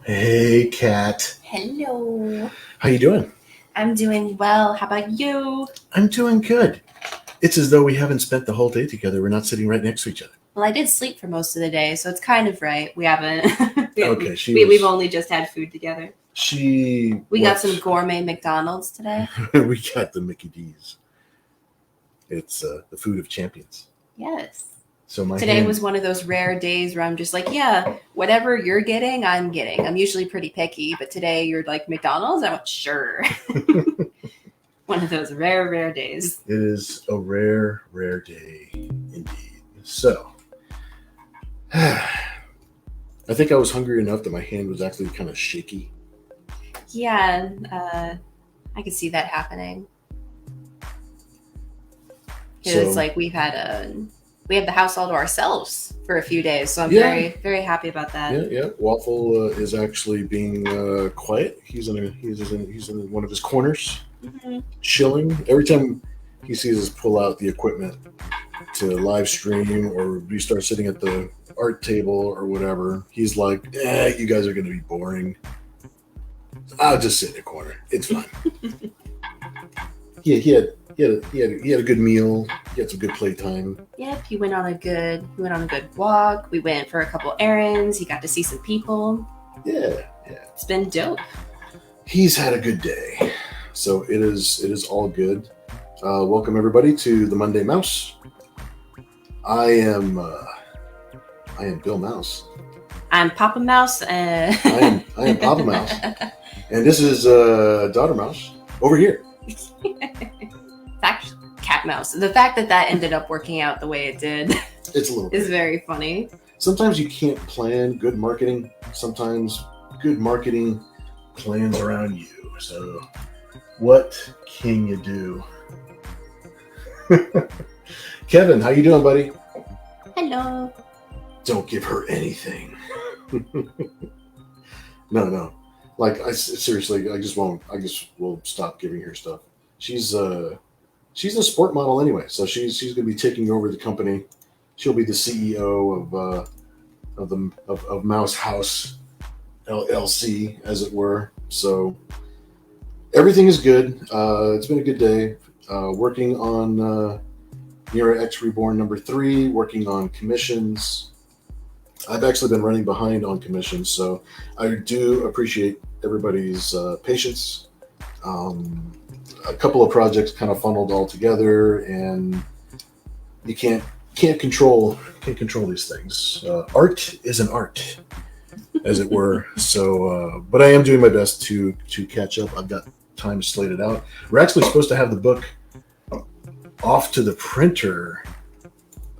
Hey, Kat. Hello. How you doing? I'm doing well. How about you? I'm doing good. It's as though we haven't spent the whole day together. We're not sitting right next to each other. Well, I did sleep for most of the day, so it's kind of right. We haven't. Okay, We've only just had food together. We got some gourmet McDonald's today. We got the Mickey D's. It's the food of champions. Yes. So Today was one of those rare days where I'm just like, yeah, whatever you're getting, I'm getting. I'm usually pretty picky, but today you're like McDonald's. I went, sure. One of those rare days. It is a rare day indeed. So, I think I was hungry enough that my hand was actually kind of shaky. Yeah, I could see that happening. It's like we have the house all to ourselves for a few days, so I'm very happy about that. Yeah. Waffle is actually being quiet. He's in one of his corners, chilling. Every time he sees us pull out the equipment to live stream or we start sitting at the art table or whatever, he's like, you guys are going to be boring. I'll just sit in the corner. It's fine. He had a good meal. He had some good playtime. Yep, he went on a good walk. We went for a couple errands. He got to see some people. Yeah. It's been dope. He's had a good day. So it is all good. Welcome everybody to the Monday Mouse. I am Bill Mouse. I'm Papa Mouse. I am Papa Mouse. And this is Daughter Mouse over here. Actually, Cat Mouse. The fact that ended up working out the way it did it's a little is very funny. Sometimes you can't plan good marketing. Sometimes good marketing plans around you. So what can you do? Kevin, how you doing, buddy? Hello. Don't give her anything. No. Like seriously, I just will stop giving her stuff. She's a sport model anyway, so she's going to be taking over the company. She'll be the CEO of Mouse House LLC, as it were. So everything is good. It's been a good day. Working on Nira X Reborn number 3. Working on commissions. I've actually been running behind on commissions, so I do appreciate everybody's patience. A couple of projects kind of funneled all together, and you can't control these things. Art is an art, as it were. So, but I am doing my best to catch up. I've got time slated out. We're actually supposed to have the book off to the printer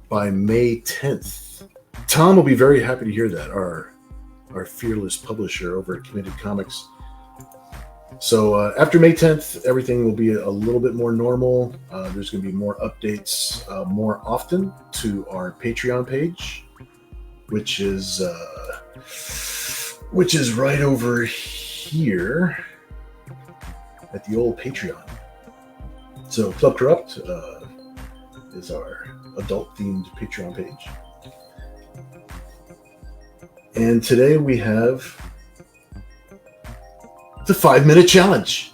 by May 10th. Tom will be very happy to hear that. Our fearless publisher over at Committed Comics. So after May 10th, everything will be a little bit more normal. There's going to be more updates more often to our Patreon page, which is right over here at the old Patreon. So Club Corrupt is our adult-themed Patreon page. And today we have the 5-minute challenge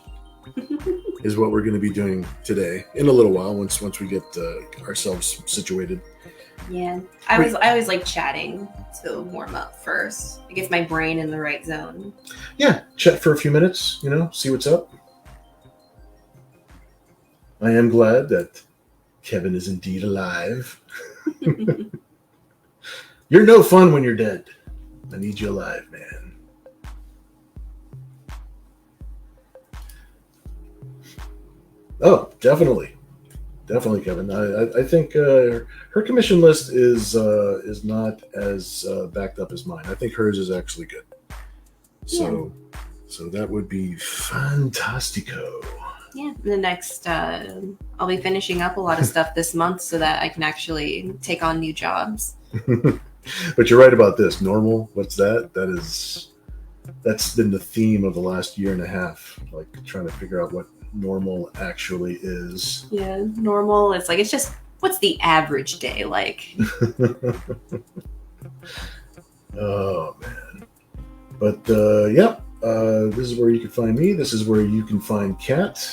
is what we're going to be doing today in a little while once we get ourselves situated. Yeah, I always like chatting to warm up first. It gets my brain in the right zone. Yeah, chat for a few minutes, see what's up. I am glad that Kevin is indeed alive. You're no fun when you're dead. I need you alive, man. Oh, definitely, Kevin. I think her commission list is not as backed up as mine. I think hers is actually good. So that would be fantastico. Yeah, the next I'll be finishing up a lot of stuff this month so that I can actually take on new jobs. But you're right about this. Normal, what's that? That's been the theme of the last year and a half, like trying to figure out what normal actually is. Yeah, normal. It's just what's the average day like? Oh man. But this is where you can find me. This is where you can find Kat.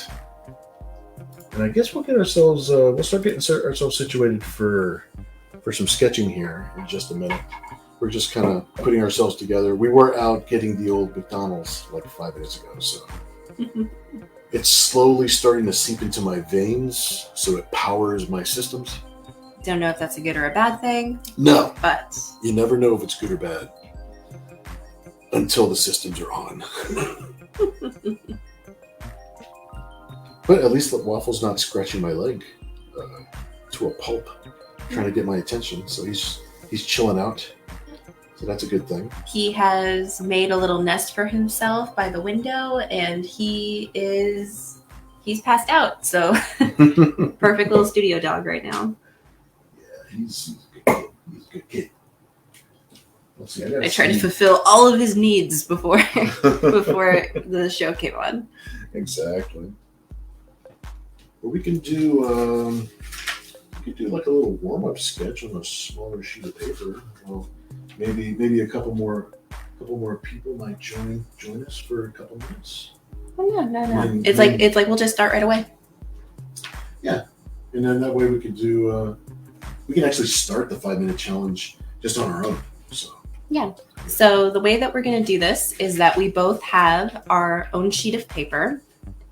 And I guess we'll get ourselves. We'll start getting ourselves situated for some sketching here in just a minute. We're just kind of putting ourselves together. We were out getting the old McDonald's like 5 minutes ago, so it's slowly starting to seep into my veins, so it powers my systems. Don't know if that's a good or a bad thing. No, but you never know if it's good or bad until the systems are on. But at least the waffle's not scratching my leg to a pulp, trying to get my attention. So he's chilling out. So that's a good thing. He has made a little nest for himself by the window, and he's passed out. So perfect little studio dog right now. Yeah, he's a good kid. He's a good kid. Let's see. I tried to fulfill all of his needs before the show came on. Exactly. Well, we can do like a little warm-up sketch on a smaller sheet of paper. Well, maybe a couple more people might join us for a couple minutes. Oh yeah, no. It's like we'll just start right away. Yeah, and then that way we could do. We can actually start the 5-minute challenge just on our own. So. Yeah. So the way that we're going to do this is that we both have our own sheet of paper,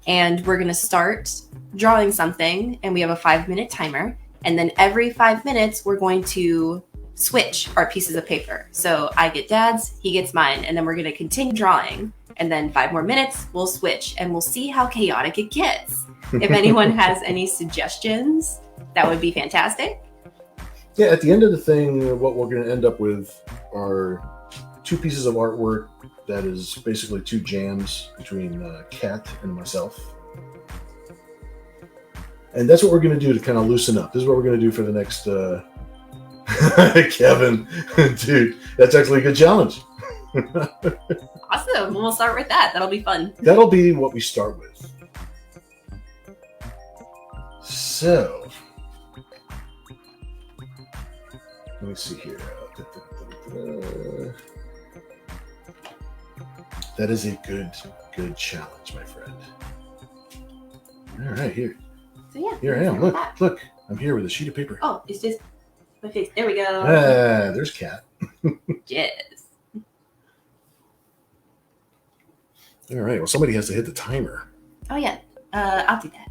and we're going to start drawing something, and we have a 5-minute timer. And then every 5 minutes, we're going to switch our pieces of paper. So I get Dad's, he gets mine, and then we're going to continue drawing. And then 5 more minutes, we'll switch, and we'll see how chaotic it gets. If anyone has any suggestions, that would be fantastic. Yeah, at the end of the thing, what we're going to end up with are 2 pieces of artwork that is basically 2 jams between Kat and myself. And that's what we're going to do to kind of loosen up. This is what we're going to do for the next... Kevin, dude, that's actually a good challenge. Awesome. We'll start with that. That'll be fun. That'll be what we start with. So, let me see here. That is a good challenge, my friend. All right, here. So yeah. Here I am. Look. I'm here with a sheet of paper. Oh, it's just my face. There we go. There's Kat. Yes. All right. Well, somebody has to hit the timer. Oh yeah. I'll do that.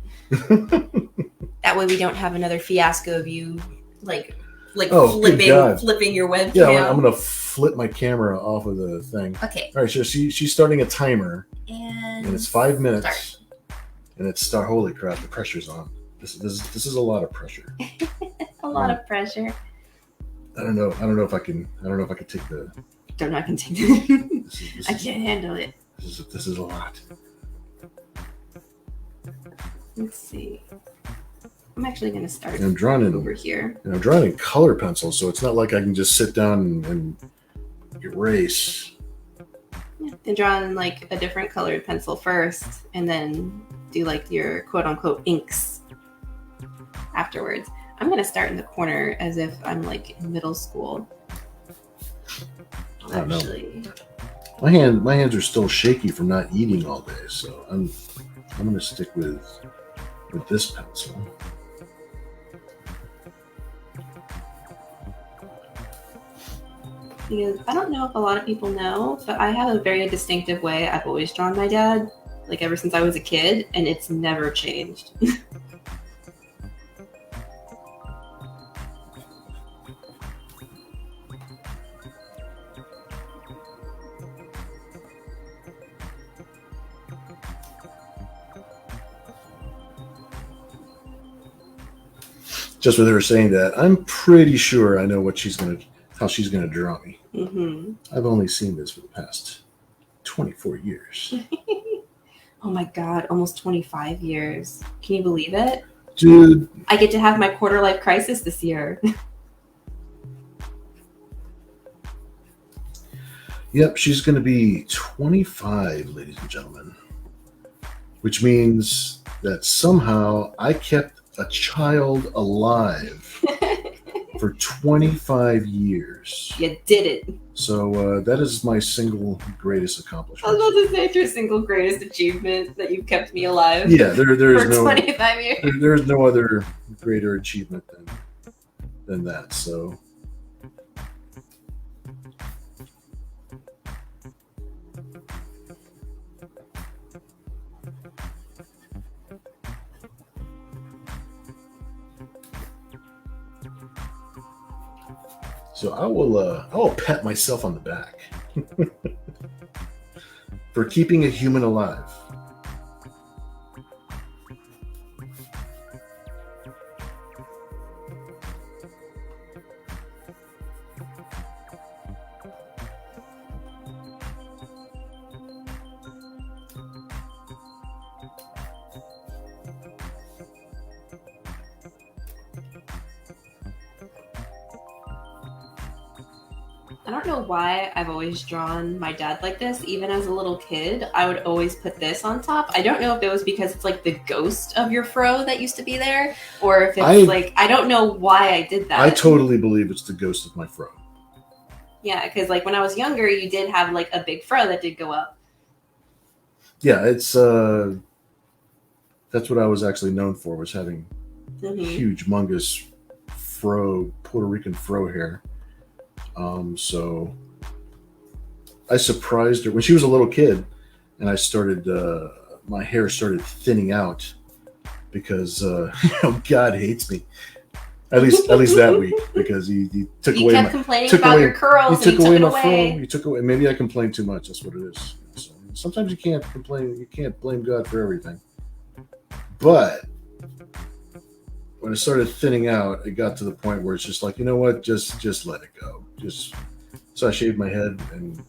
That way we don't have another fiasco of you like flipping your webcam. Yeah, I'm gonna flip my camera off of the thing. Okay. All right. So she's starting a timer, and it's 5 minutes, start. And it's start. Holy crap! The pressure's on. This is a lot of pressure. A lot of pressure. I don't know if I can take the. Don't know I can take it. I can't handle it. This is a lot. Let's see. I'm actually going to start. I'm drawing over here. And I'm drawing in color pencil, so it's not like I can just sit down and erase. Yeah, then draw in like a different colored pencil first, and then do like your quote unquote inks afterwards. I'm going to start in the corner as if I'm like in middle school. Actually, my hands are still shaky from not eating all day, so I'm going to stick with this pencil. Because I don't know if a lot of people know, but I have a very distinctive way I've always drawn my dad, like ever since I was a kid, and it's never changed. Just with her saying that, I'm pretty sure I know how she's gonna draw me. Mm-hmm. I've only seen this for the past 24 years. Oh my God, almost 25 years. Can you believe it? Dude. I get to have my quarter life crisis this year. Yep, she's gonna be 25, ladies and gentlemen. Which means that somehow I kept a child alive for 25 years. You did it. So that is my single greatest I was accomplishment. about to say it's your single greatest achievement that you've kept me alive. Yeah, there is for no 25 years. there is no other greater achievement than that. So. So I will pat myself on the back for keeping a human alive. I don't know why I've always drawn my dad like this. Even as a little kid, I would always put this on top. I don't know if it was because it's like the ghost of your fro that used to be there, or if it's I don't know why I did that. I totally believe it's the ghost of my fro. Yeah, because like when I was younger, you did have like a big fro that did go up. Yeah, it's that's what I was actually known for, was having huge, humongous fro, Puerto Rican fro hair. So I surprised her when she was a little kid, and I started my hair started thinning out because God hates me. At least that week, because he took away. You kept complaining about your curls. He took away my away. fro. He took away. Maybe I complained too much. That's what it is. So sometimes you can't complain. You can't blame God for everything. But when it started thinning out, it got to the point where it's just like, you know what? Just let it go. So I shaved my head, and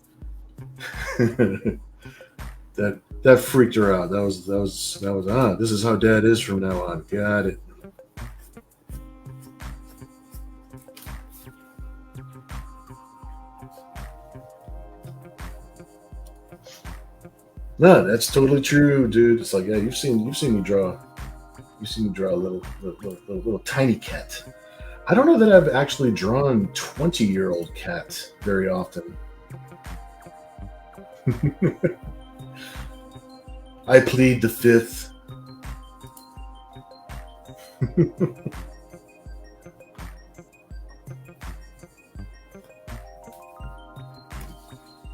that freaked her out. That was this is how Dad is from now on. Got it. No, that's totally true, dude. It's like, yeah, you've seen me draw. You've seen me draw a little tiny cat. I don't know that I've actually drawn 20-year-old cat very often. I plead the fifth.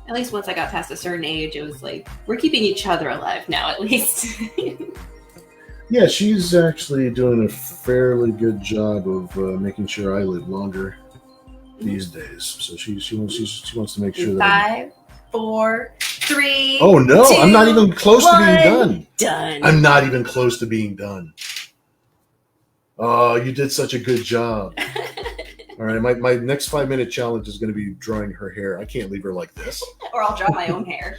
At least once I got past a certain age, it was like, we're keeping each other alive now, at least. Yeah, she's actually doing a fairly good job of making sure I live longer these days. So she wants to make sure that 5, 4, 3. Oh no, 2, I'm not even close to being done. Done. I'm not even close to being done. Oh, you did such a good job. All right, my next 5-minute challenge is going to be drawing her hair. I can't leave her like this. Or I'll draw my own hair.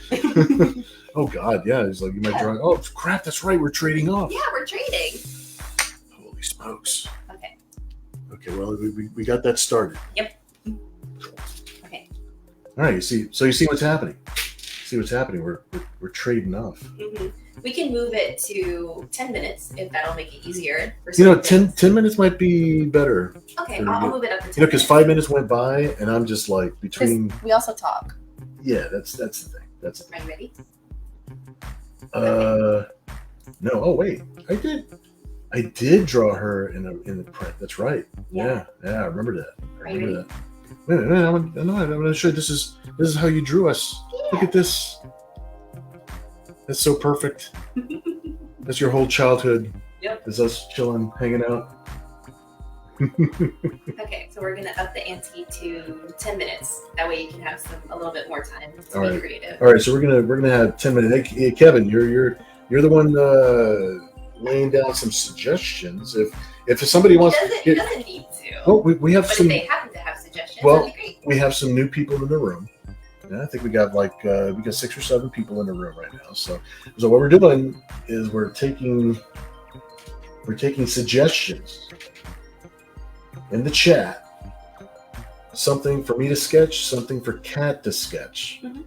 Oh God, yeah. It's like, you might draw. Oh crap, that's right. We're trading off. Yeah, we're trading. Holy smokes. Okay. Okay, well, we got that started. Yep. Okay. All right, you see what's happening. See what's happening. We're trading off. Mm-hmm. We can move it to 10 minutes if that'll make it easier. For 10 minutes might be better. Okay, I'll move it up to 10 because 5 minutes went by, and I'm just like between. We also talk. Yeah, that's the thing. That's the thing. Are you ready? No. Oh wait, I did draw her in the print. That's right. Yeah. I remember that. Wait a minute. I'm going to show you. This is how you drew us. Yeah. Look at this. That's so perfect. That's your whole childhood. Yep. Is us chilling, hanging out. Okay, so we're gonna up the ante to 10 minutes. That way you can have a little bit more time to be creative. All right, so we're gonna have 10 minutes. Hey, Kevin, you're the one laying down some suggestions. If somebody wants, he doesn't need to. Well, we have but some. If they happen to have suggestions, well, that'd be great. We have some new people in the room. Yeah, I think we got 6 or 7 people in the room right now. So what we're doing is we're taking suggestions in the chat. Something for me to sketch, something for Kat to sketch, and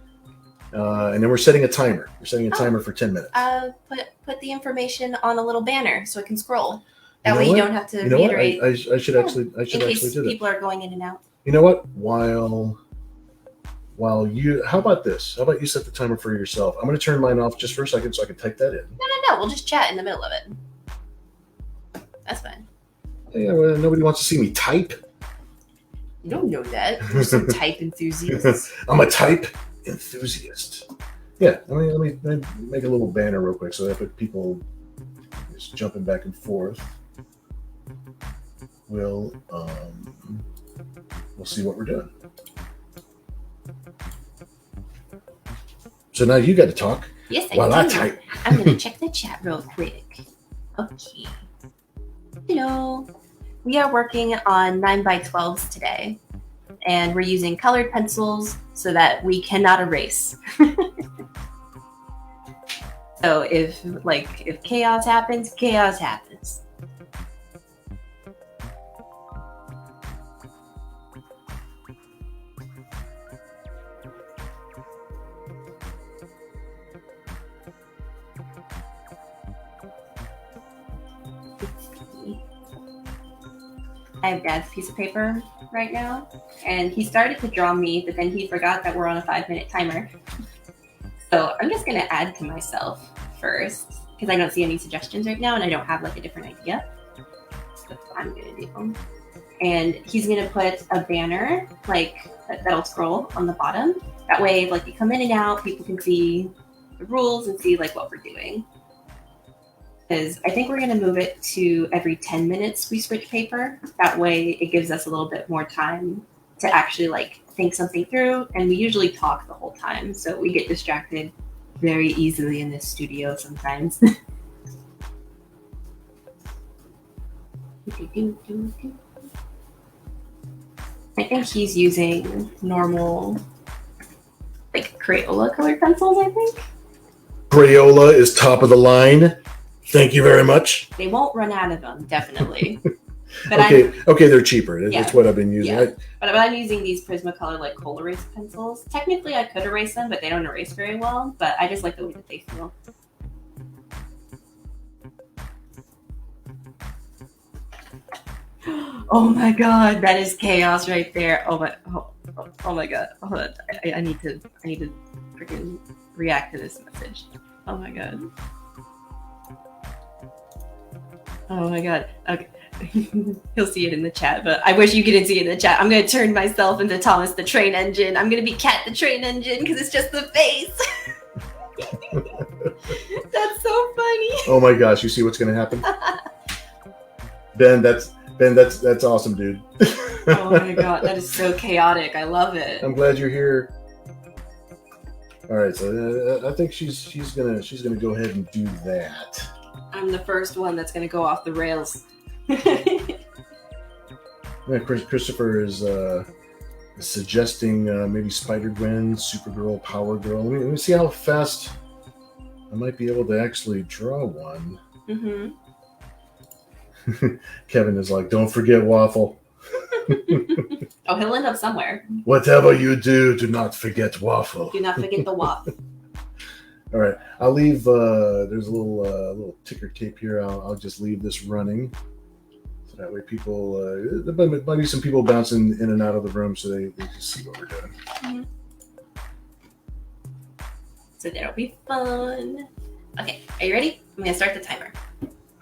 then we're setting a timer. We're setting a timer for 10 minutes. Put the information on a little banner so it can scroll. That way you don't have to You know what? reiterate. I should actually in case do that. people are going in and out. You know what? While you, how about this? How about you set the timer for yourself? I'm going to turn mine off just for a second so I can type that in. No. We'll just chat in the middle of it. That's fine. Yeah, well, nobody wants to see me type. You don't know that. You're some type enthusiasts. I'm a type enthusiast. Yeah, let me make a little banner real quick so that people just jumping back and forth. We'll see what we're doing. So now you got to talk. Yes, while I do. type. I'm going to check the chat real quick. Okay. Hello. We are working on 9x12s today, and we're using colored pencils so that we cannot erase. So if chaos happens, chaos happens. I have Dad's piece of paper right now, and he started to draw me, but then he forgot that we're on a 5-minute timer. So I'm just going to add to myself first, because I don't see any suggestions right now, and I don't have like a different idea. So that's what I'm going to do. And he's going to put a banner, like, that'll scroll on the bottom. That way, like, you come in and out, people can see the rules and see, like, what we're doing. Because I think we're going to move it to every 10 minutes we switch paper. That way it gives us a little bit more time to actually like think something through. And we usually talk the whole time. So we get distracted very easily in this studio sometimes. I think he's using normal, like Crayola colored pencils, I think. Crayola is top of the line. Thank you very much. They won't run out of them, definitely. But okay, they're cheaper. Yeah. That's what I've been using. Yeah. But I'm using these Prismacolor like coal erase pencils. Technically, I could erase them, but they don't erase very well. But I just like the way that they feel. Oh my god, that is chaos right there. Oh my god. Hold on. I need to freaking react to this message. Oh my god. Oh my god. Okay. He'll see it in the chat, but I wish you couldn't see it in the chat. I'm going to turn myself into Thomas the Train Engine. I'm going to be Cat the Train Engine because it's just the face. That's so funny. Oh my gosh, you see what's going to happen? Ben, that's awesome, dude. Oh my god, that is so chaotic. I love it. I'm glad you're here. All right, so I think she's gonna go ahead and do that. I'm the first one that's going to go off the rails. Yeah, Christopher is suggesting maybe Spider-Gwen, Supergirl, Power Girl. Let me see how fast I might be able to actually draw one. Mm-hmm. Kevin is like, don't forget Waffle. Oh, he'll end up somewhere. Whatever you do not forget Waffle. Do not forget the waffle. All right, I'll leave. There's a little ticker tape here. I'll just leave this running, so that way people. There might be some people bouncing in and out of the room, so they can see what we're doing. Mm-hmm. So that'll be fun. Okay, are you ready? I'm gonna start the timer.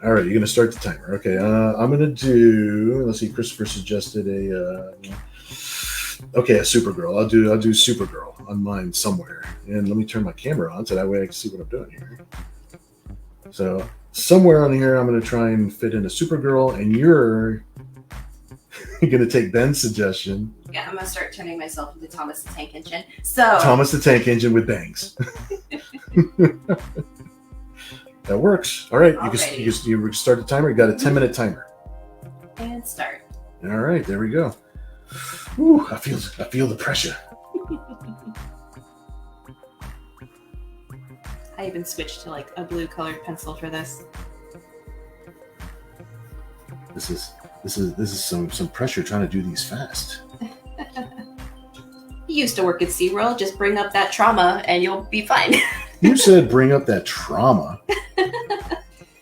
All right, you're gonna start the timer. Okay, I'm gonna do. Let's see. Christopher suggested a Supergirl. I'll do Supergirl on mine somewhere, and let me turn my camera on so that way I can see what I'm doing here. So somewhere on here, I'm gonna try and fit in a Supergirl, and you're gonna take Ben's suggestion. Yeah, I'm gonna start turning myself into Thomas the Tank Engine. So Thomas the Tank Engine with bangs. That works. All right, you can start the timer. You got a 10-minute timer. And start. All right, there we go. Ooh, I feel the pressure. I even switched to like a blue colored pencil for this. This is some pressure trying to do these fast. You used to work at SeaWorld. Just bring up that trauma and you'll be fine. You said bring up that trauma.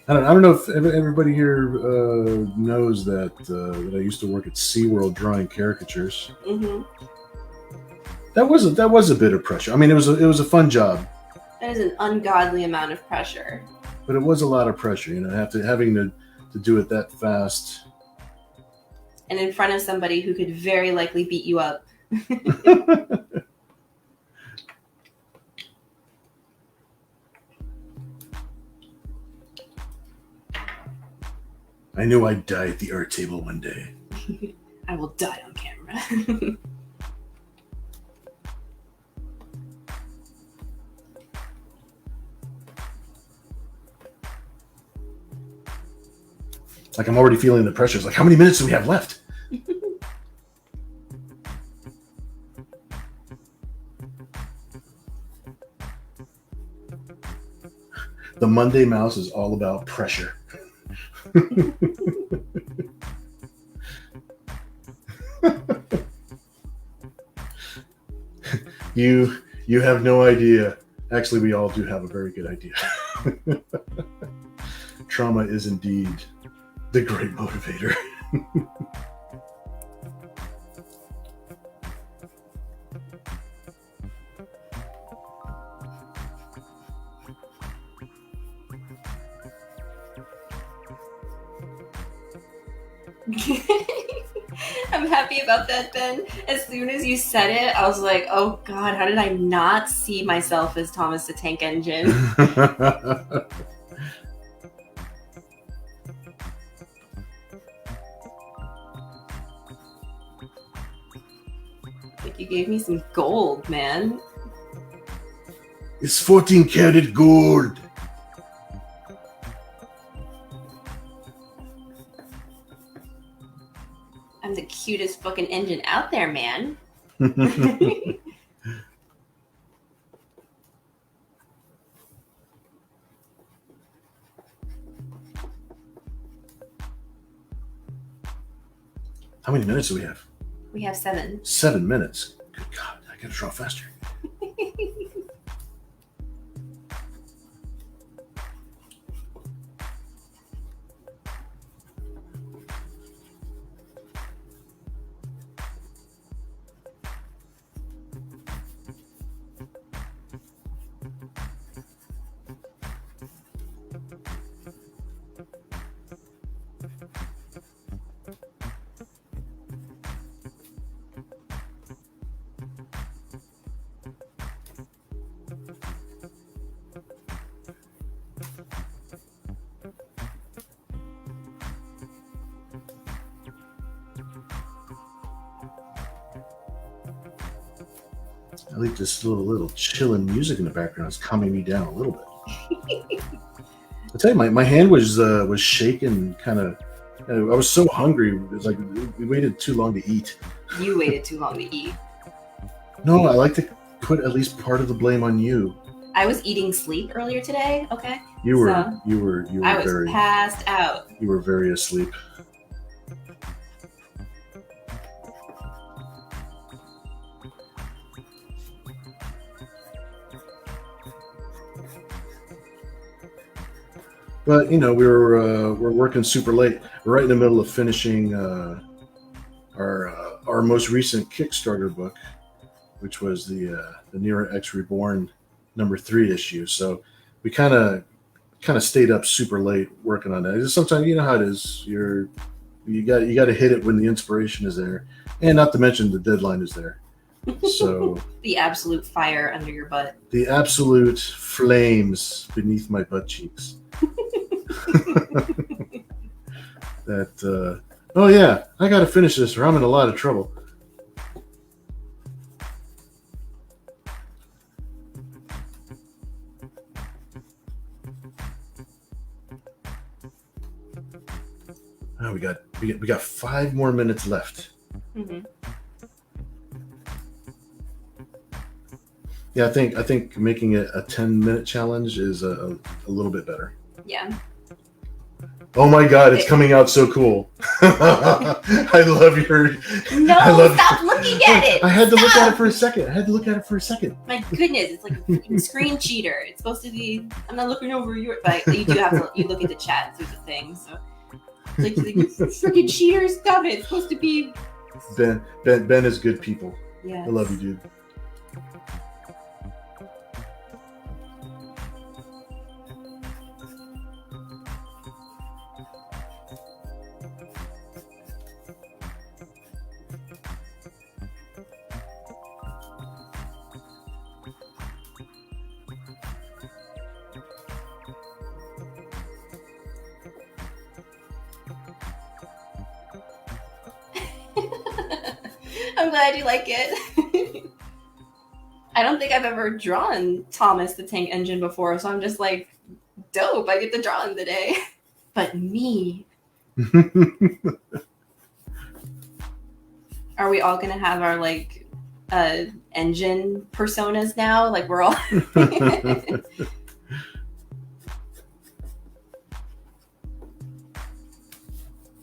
I don't know if everybody here knows that I used to work at SeaWorld drawing caricatures. Hmm. That was a bit of pressure. I mean, it was a fun job, That is an ungodly amount of pressure. but it was a lot of pressure. Having to do it that fast. And in front of somebody who could very likely beat you up. I knew I'd die at the art table one day. I will die on camera. Like I'm already feeling the pressure. It's like, how many minutes do we have left? The Monday Mouse is all about pressure. You have no idea. Actually, we all do have a very good idea. Trauma is indeed the great motivator. I'm happy about that, Ben. As soon as you said it, I was like, oh God, how did I not see myself as Thomas the Tank Engine? Like, you gave me some gold, man. It's 14 karat gold. I'm the cutest fucking engine out there, man. How many minutes do we have? We have 7. 7 minutes. Good God, I gotta draw faster. I like this little chilling music in the background. It's calming me down a little bit. I tell you, my hand was shaking, kind of. I was so hungry. It was like we waited too long to eat. You waited too long to eat. No, I like to put at least part of the blame on you. I was eating sleep earlier today. Okay. You were I was very passed out. you were very asleep. But we're working super late. We're right in the middle of finishing our most recent Kickstarter book, which was the Nera X Reborn #3 issue. So we kind of stayed up super late working on that. Sometimes you know how it is. You got to hit it when the inspiration is there, and not to mention the deadline is there. So The absolute fire under your butt. the absolute flames beneath my butt cheeks. That oh yeah, I got to finish this or I'm in a lot of trouble. Oh, we got 5 more minutes left. Mm-hmm. Yeah, I think making it a 10-minute challenge is a little bit better. Yeah. Oh my god, it's coming out so cool. I love your... No, I love stop looking at it. I had to look Stop. at it for a second. My goodness, it's like a freaking screen cheater. It's supposed to be, I'm not looking over your, but you do have to, you look at the chat through the thing, so. It's like, you freaking cheater, stop it. It's supposed to be. Ben is good people. Yeah. I love you, dude. I'm glad you like it. I don't think I've ever drawn Thomas the Tank Engine before, so I'm just like, dope, I get to draw him today. But me. Are we all gonna have our like engine personas now? Like we're all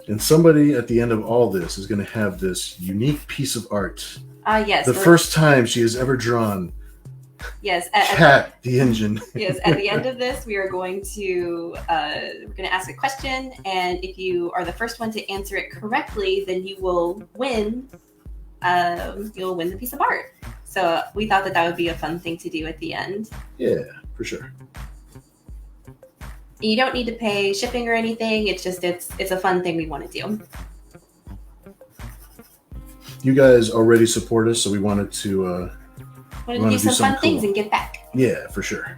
And somebody at the end of all this is going to have this unique piece of art. Yes. The first time she has ever drawn. Yes. Cat, the engine. Yes. At the end of this, we are going to ask a question, and if you are the first one to answer it correctly, then you will win. You'll win the piece of art. So we thought that would be a fun thing to do at the end. Yeah, for sure. You don't need to pay shipping or anything. It's just it's a fun thing we want to do. You guys already support us, so we wanted to do some fun things and give back. Yeah, for sure.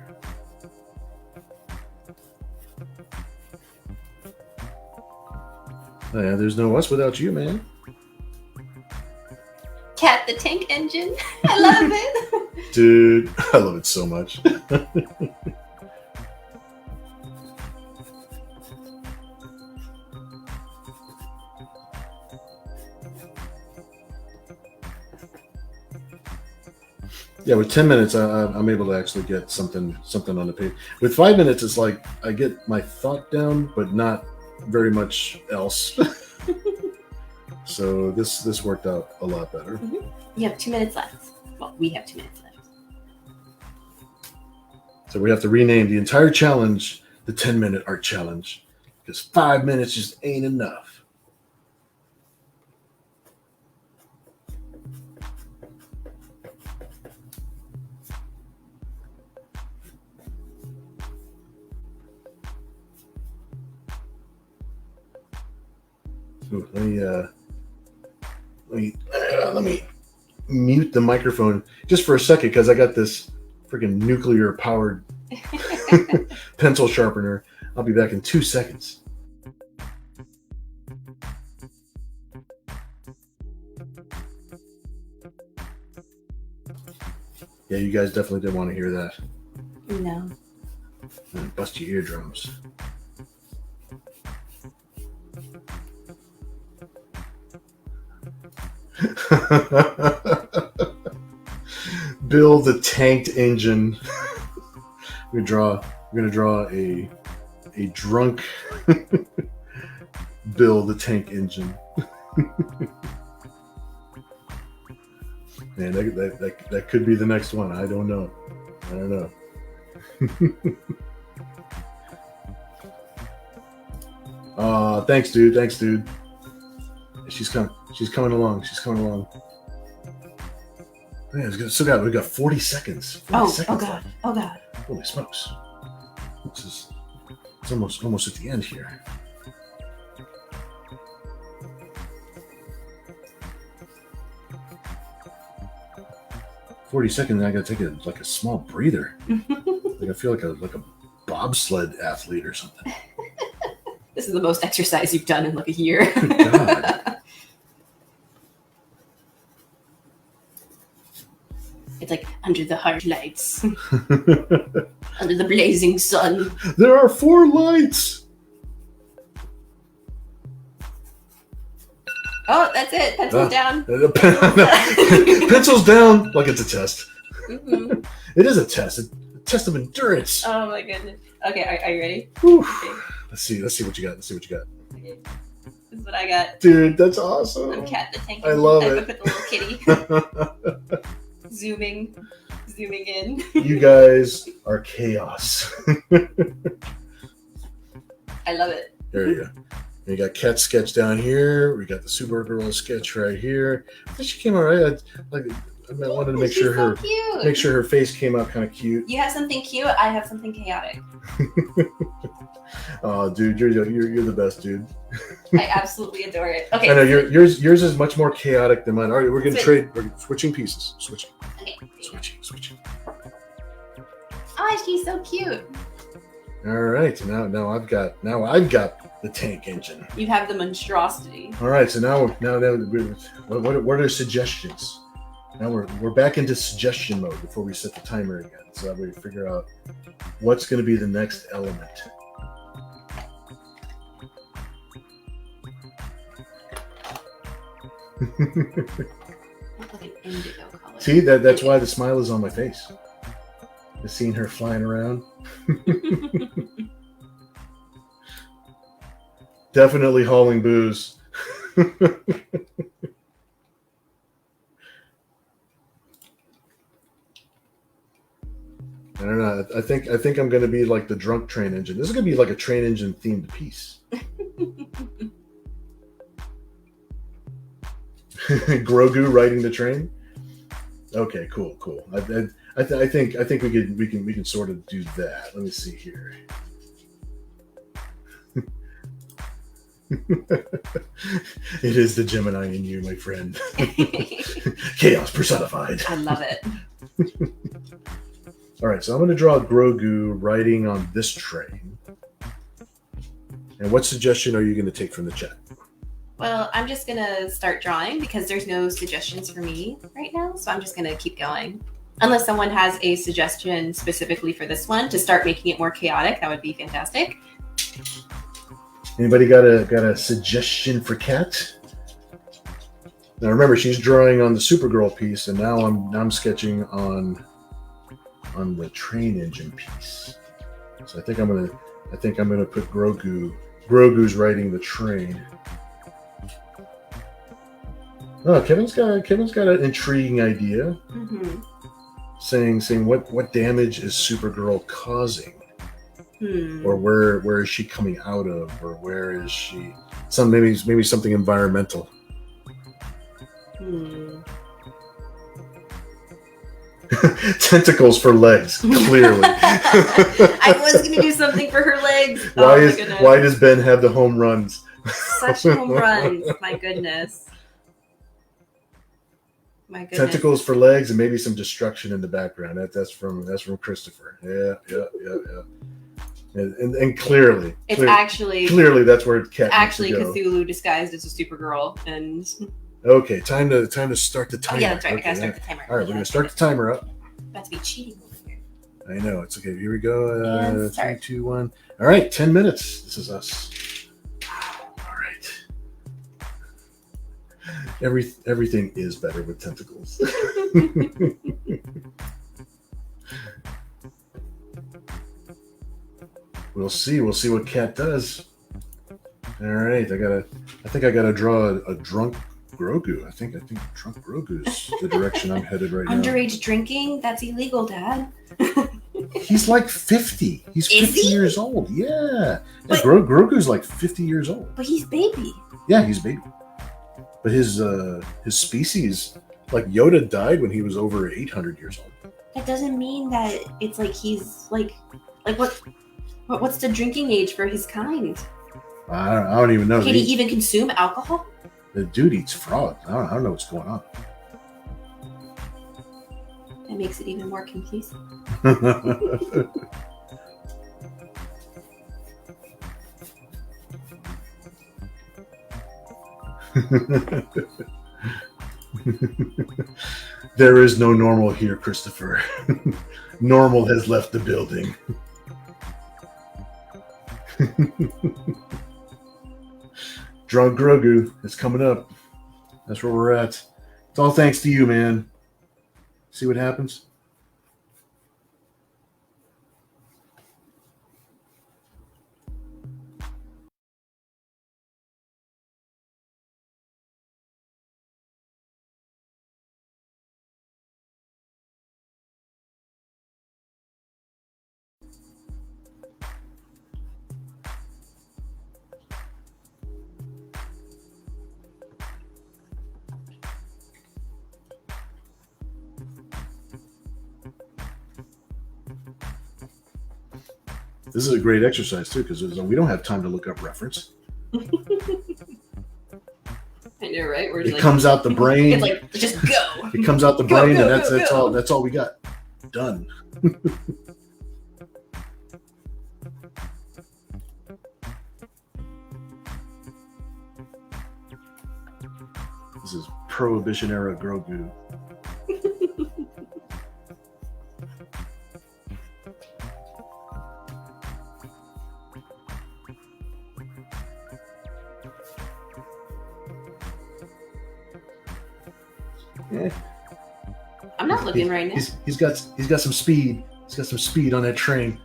Oh, yeah, there's no us without you, man. Cat the Tank Engine. I love it. Dude, I love it so much. Yeah, with 10 minutes, I'm able to actually get something on the page. With 5 minutes, it's like I get my thought down, but not very much else. So this worked out a lot better. Mm-hmm. You have 2 minutes left. Well, we have 2 minutes left. So we have to rename the entire challenge the 10-minute art challenge because 5 minutes just ain't enough. Ooh, let me mute the microphone just for a second because I got this freaking nuclear powered pencil sharpener. I'll be back in 2 seconds. Yeah, you guys definitely didn't want to hear that. No. Bust your eardrums. Bill the tanked engine. We're gonna draw a drunk Bill the tank engine. Man, that could be the next one. I don't know. Thanks, dude. She's coming along. Man, we got 40 seconds. 40 seconds God. left. Oh God. Holy smokes. It's almost at the end here. .40 seconds, I gotta take a small breather. Like I feel like a bobsled athlete or something. This is the most exercise you've done in like a year. Good God. It's like under the harsh lights, under the blazing sun. There are 4 lights. Oh, that's it. Pencils down. Pencils down like it's a test. Mm-hmm. It is a test. test of endurance. Oh my goodness. Okay, are you ready? Whew. Okay. Let's see what you got. Okay. This is what I got. Dude, that's awesome. I'm Cat the Tank. I love I it. put the little kitty. zooming in. You guys are chaos. I love it. There you go. You got Cat sketch down here. We got the Supergirl sketch right here. I think she came out right. I wanted to make She's sure so cute. her face came out kind of cute. You have something cute. I have something chaotic. Oh, dude, you're the best, dude. I absolutely adore it. Okay. I know yours is much more chaotic than mine. All right, we're gonna trade. We're switching pieces. Switching. Okay. Switching. Oh, she's so cute. All right, now I've got the tank engine. You have the monstrosity. All right, so now what are suggestions? Now we're back into suggestion mode before we set the timer again, so that we figure out what's going to be the next element. Like an indigo color. See, that's why the smile is on my face. Just seeing her flying around. Definitely hauling booze. I don't know. I think I'm going to be like the drunk train engine. This is going to be like a train engine themed piece. Grogu riding the train. Okay, cool. I think we can sort of do that. Let me see here. It is the Gemini in you, my friend. Chaos personified. I love it. All right, so I'm going to draw Grogu riding on this train. And what suggestion are you going to take from the chat? Well, I'm just going to start drawing because there's no suggestions for me right now. So I'm just going to keep going. Unless someone has a suggestion specifically for this one to start making it more chaotic, that would be fantastic. Anybody got a suggestion for Kat? Now remember, she's drawing on the Supergirl piece, and now I'm sketching on the train engine piece. So I think I'm gonna put Grogu. Grogu's riding the train. Oh, Kevin's got an intriguing idea. Mm-hmm. Saying what damage is Supergirl causing? Or where is she coming out of? Or where is she? Maybe something environmental. Tentacles for legs, clearly. I was going to do something for her legs. Why does Ben have the home runs? Such home runs. My goodness. Tentacles for legs and maybe some destruction in the background. That's from Christopher. Yeah. And clearly, clearly that's where Cat actually needs to go. Cthulhu disguised as a Supergirl. And okay, time to start the timer. Oh, yeah, that's right. Okay, I gotta start the timer. All right, we're gonna start the timer up. About to be cheating over here. I know, it's okay. Here we go. And 3, 2, 1. All right, 10 minutes. This is us. All right. Everything is better with tentacles. We'll see what Kat does. All right, I think I gotta draw a drunk Grogu. I think drunk Grogu's the direction I'm headed right now. Underage drinking? That's illegal, Dad. He's like 50. He's 50 years old. Yeah. But, Grogu's like 50 years old. But he's baby. Yeah, he's baby. But his species, like Yoda died when he was over 800 years old. That doesn't mean that it's like he's like what's the drinking age for his kind? I don't even know. Can he even consume alcohol? The dude eats frog. I don't know what's going on. That makes it even more confusing. There is no normal here, Christopher. Normal has left the building. Drunk Grogu is coming up. That's where we're at. It's all thanks to you, man. See what happens? This is a great exercise too, because we don't have time to look up reference. I know, right? We're It comes out the brain. It's like, just go. It comes out the Go, brain, go, and go, that's go. all. That's all we got. Done. This is Prohibition era Grogu. Yeah. I'm not looking right now. He's got some speed. He's got some speed on that train.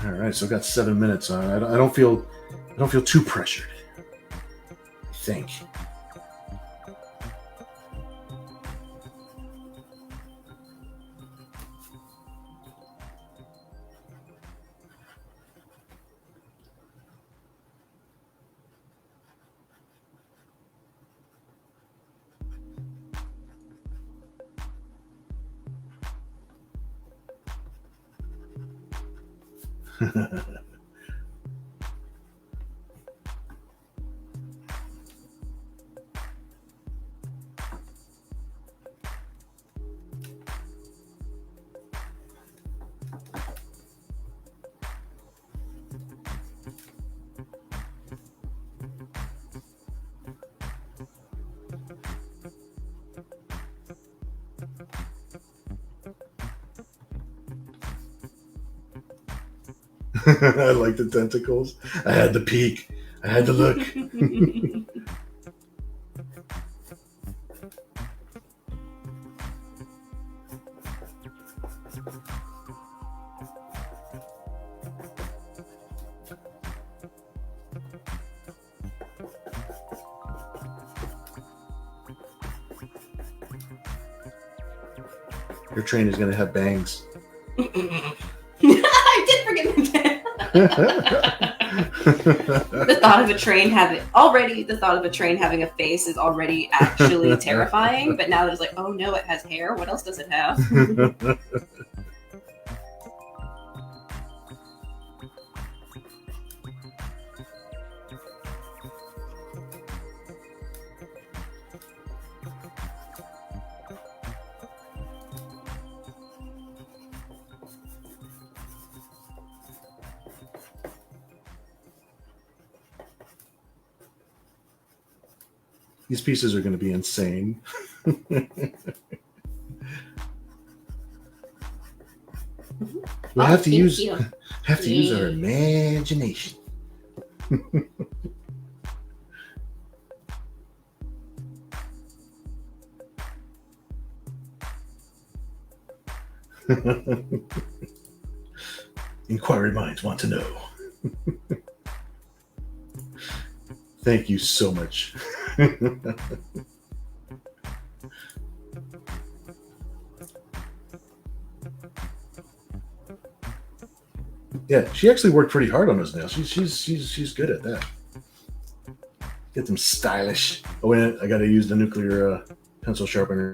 All right, so I've got 7 minutes on. I don't feel too pressured. I think. I like the tentacles. I had to peek. I had to look. Your train is going to have bangs. I did forget that. The thought of a train having a face is already actually terrifying. But now it's like, oh no, it has hair. What else does it have? These pieces are going to be insane. We'll have to use our imagination. Inquiry minds want to know. Thank you so much. Yeah, she actually worked pretty hard on those nails. She's good at that. Get them stylish. Oh wait, I got to use the nuclear pencil sharpener.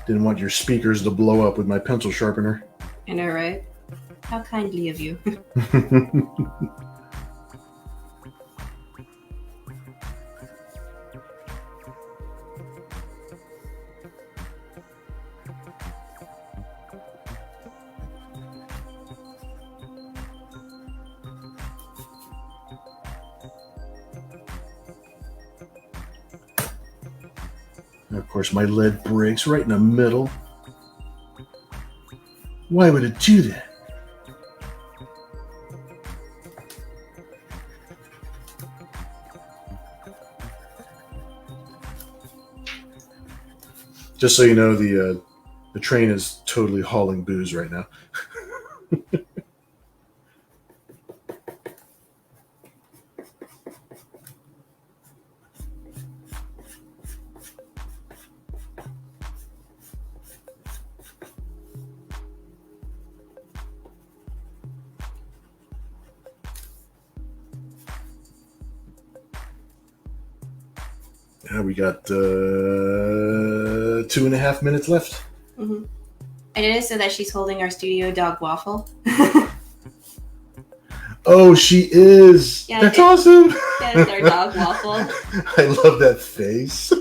Didn't want your speakers to blow up with my pencil sharpener. I know, right? How kindly of you. And of course, my lead breaks right in the middle. Why would it do that? Just so you know, the train is totally hauling booze right now. We got 2.5 minutes left. Mm-hmm. I noticed that she's holding our studio dog Waffle. Oh, she is. Yeah, That's awesome. That's our dog Waffle. I love that face.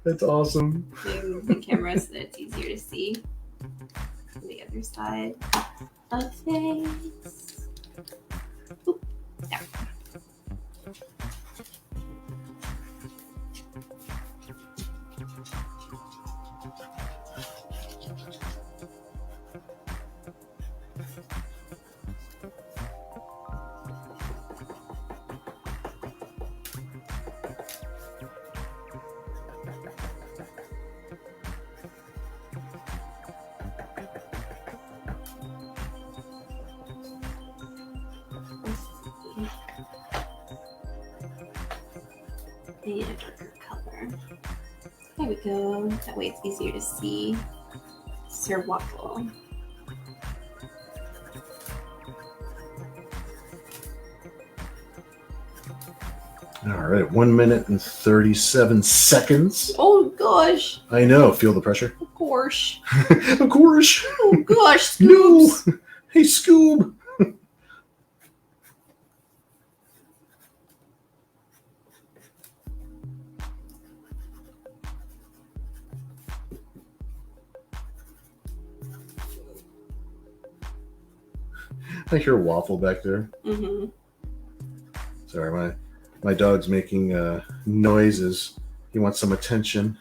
That's awesome. Move the camera so that it's easier to see. The other side of face. Oop, there. And a darker color. There we go. That way it's easier to see. Sir Waffle. All right, 1 minute and 37 seconds. Oh gosh. I know. Feel the pressure. Of course. Of course. Oh gosh, No. Scoops. Hey, Scoob. I hear Waffle back there. Mm-hmm. Sorry, my dog's making noises. He wants some attention.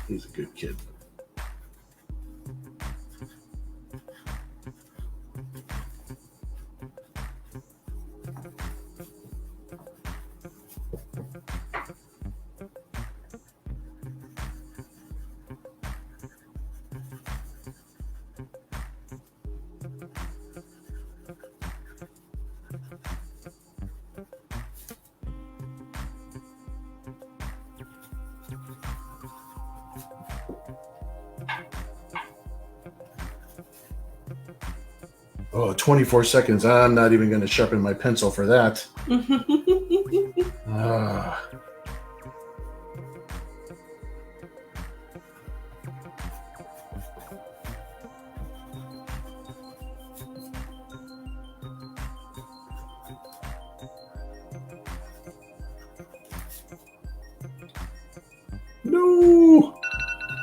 He's a good kid. Oh, 24 seconds. I'm not even going to sharpen my pencil for that. Ah. No.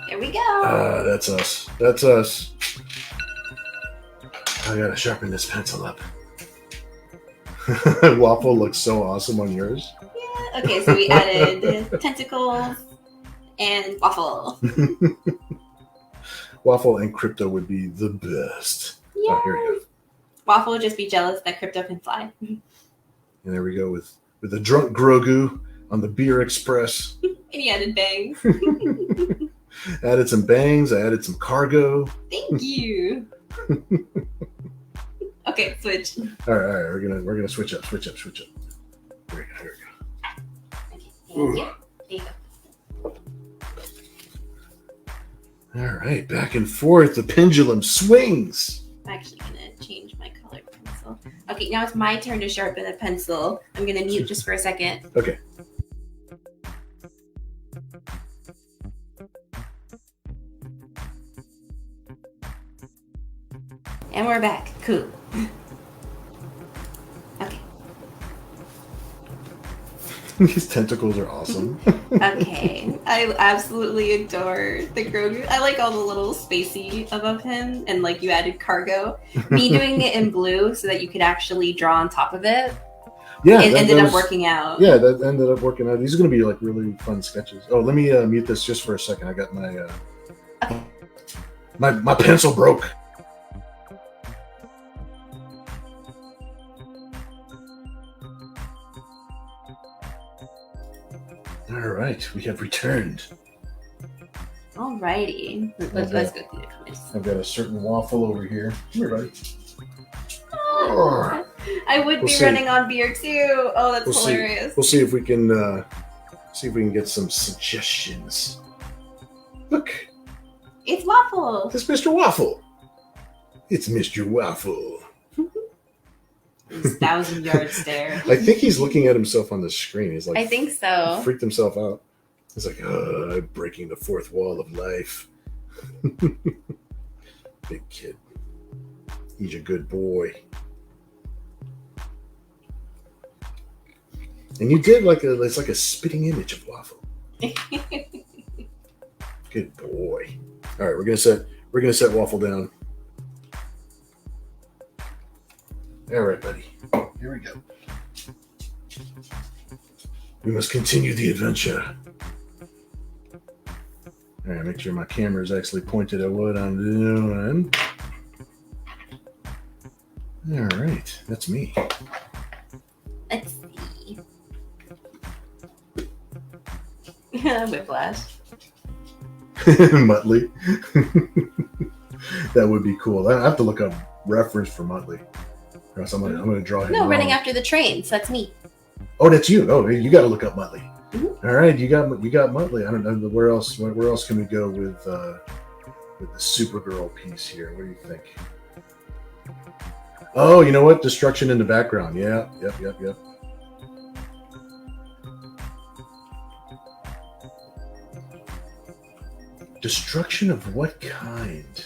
There we go. That's us. That's us. I gotta sharpen this pencil up. Waffle looks so awesome on yours. Yeah. Okay, so we added tentacles and Waffle. Waffle and Crypto would be the best. Yeah. Oh, here we go. Waffle would just be jealous that Crypto can fly. And there we go with the drunk Grogu on the Beer Express. And he added bangs. Added some bangs. I added some cargo. Thank you. Okay, switch. All right. We're gonna switch up. Here we go. Okay, thank you. There you go. All right, back and forth. The pendulum swings. I'm actually gonna change my colored pencil. Okay, now it's my turn to sharpen a pencil. I'm gonna mute just for a second. Okay. And we're back. Cool. Okay. These tentacles are awesome. Okay. I absolutely adore the Grogu. I like all the little spacey above him, and like you added cargo. Me doing it in blue so that you could actually draw on top of it. Yeah, It ended that up was- working out. Yeah, that ended up working out. These are going to be like really fun sketches. Oh, let me mute this just for a second. I got my pencil broke. All right, we have returned. Alrighty. Let's go through the comments. I've got a certain Waffle over here. Come here, buddy. I would We'll be see. running on beer too. Oh, that's We'll see. hilarious. We'll see if we can get some suggestions. Look, It's Waffle. it's Mr. Waffle. It's Mr. Waffle. His 1,000-yard stare. I think he's looking at himself on the screen. He's like, I think so. freaked himself out. He's like, I'm breaking the fourth wall of life. Big kid. He's a good boy. And you did it's like a spitting image of Waffle. Good boy. All right, we're gonna set Waffle down. All right, buddy. Here we go. We must continue the adventure. All right, make sure my camera is actually pointed at what I'm doing. All right, that's me. Let's see. Whiplash. Muttley. That would be cool. I have to look up reference for Muttley. Or else I'm gonna draw him. No, wrong. running after the trains. That's me. Oh, that's you. Oh, you got to look up Muttley. Mm-hmm. All right, you got Muttley. I don't know where else. Where else can we go with the Supergirl piece here? What do you think? Oh, you know what? Destruction in the background. Yeah. Yep. Destruction of what kind?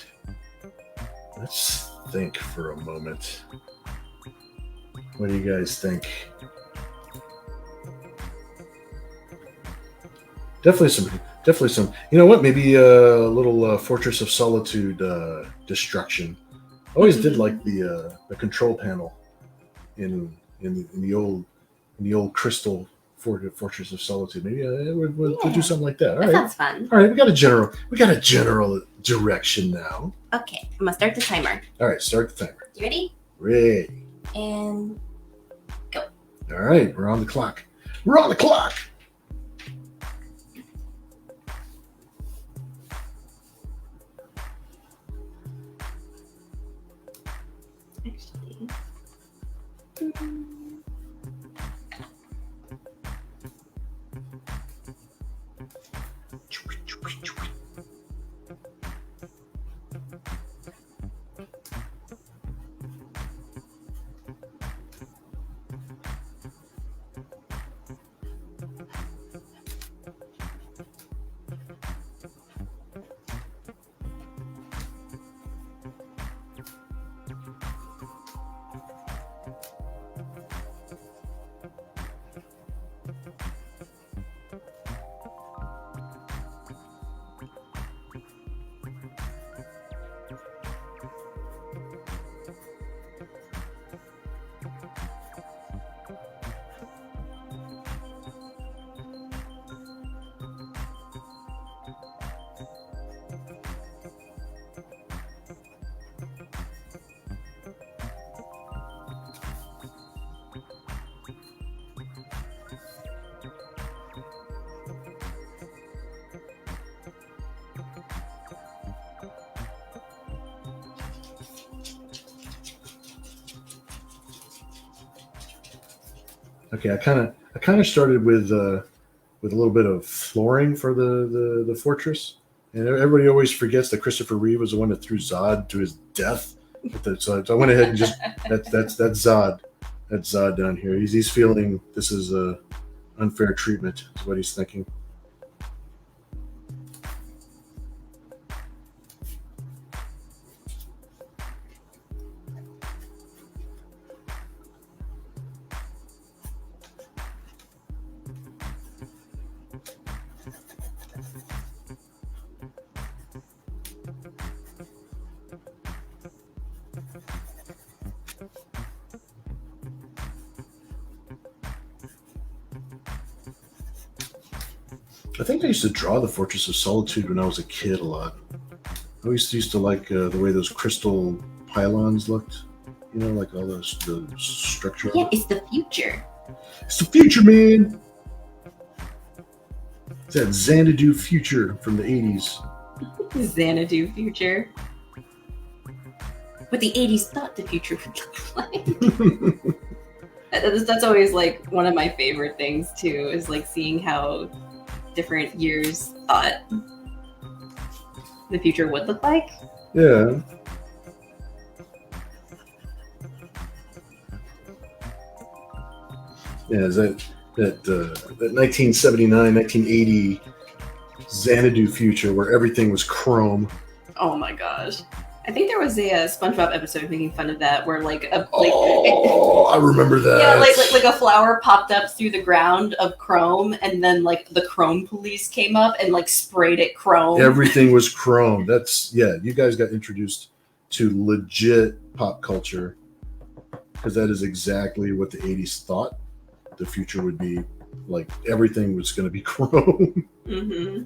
Let's think for a moment. What do you guys think? Definitely some. You know what? Maybe a little Fortress of Solitude destruction. I always did like the control panel in the old Crystal Fortress of Solitude. Maybe we'll do something like that. All right. Sounds fun. All right, we got a general direction now. Okay, I'm gonna start the timer. All right, start the timer. You ready? Ready. And go. All right, we're on the clock. We're on the clock. Actually. Okay, I kind of started with a little bit of flooring for the fortress, and everybody always forgets that Christopher Reeve was the one that threw Zod to his death. So I went ahead and just that's Zod. That's Zod down here. He's feeling this is unfair treatment. Is what he's thinking. I think I used to draw the Fortress of Solitude when I was a kid a lot. I always used to like the way those crystal pylons looked. You know, like all the structure. Yeah, it's the future. It's the future, man. It's that Xanadu future from the 80s. Xanadu future. What the 80s thought the future would look like. That's always like one of my favorite things too, is like seeing how different years thought the future would look like. Yeah. Yeah, is that 1979, 1980 Xanadu future where everything was chrome. Oh my gosh. I think there was a SpongeBob episode making fun of that, where like I remember that. Yeah, like a flower popped up through the ground of chrome, and then like the chrome police came up and like sprayed it chrome. Everything was chrome. You guys got introduced to legit pop culture, because that is exactly what the 80s thought the future would be. Like everything was going to be chrome. Mm-hmm.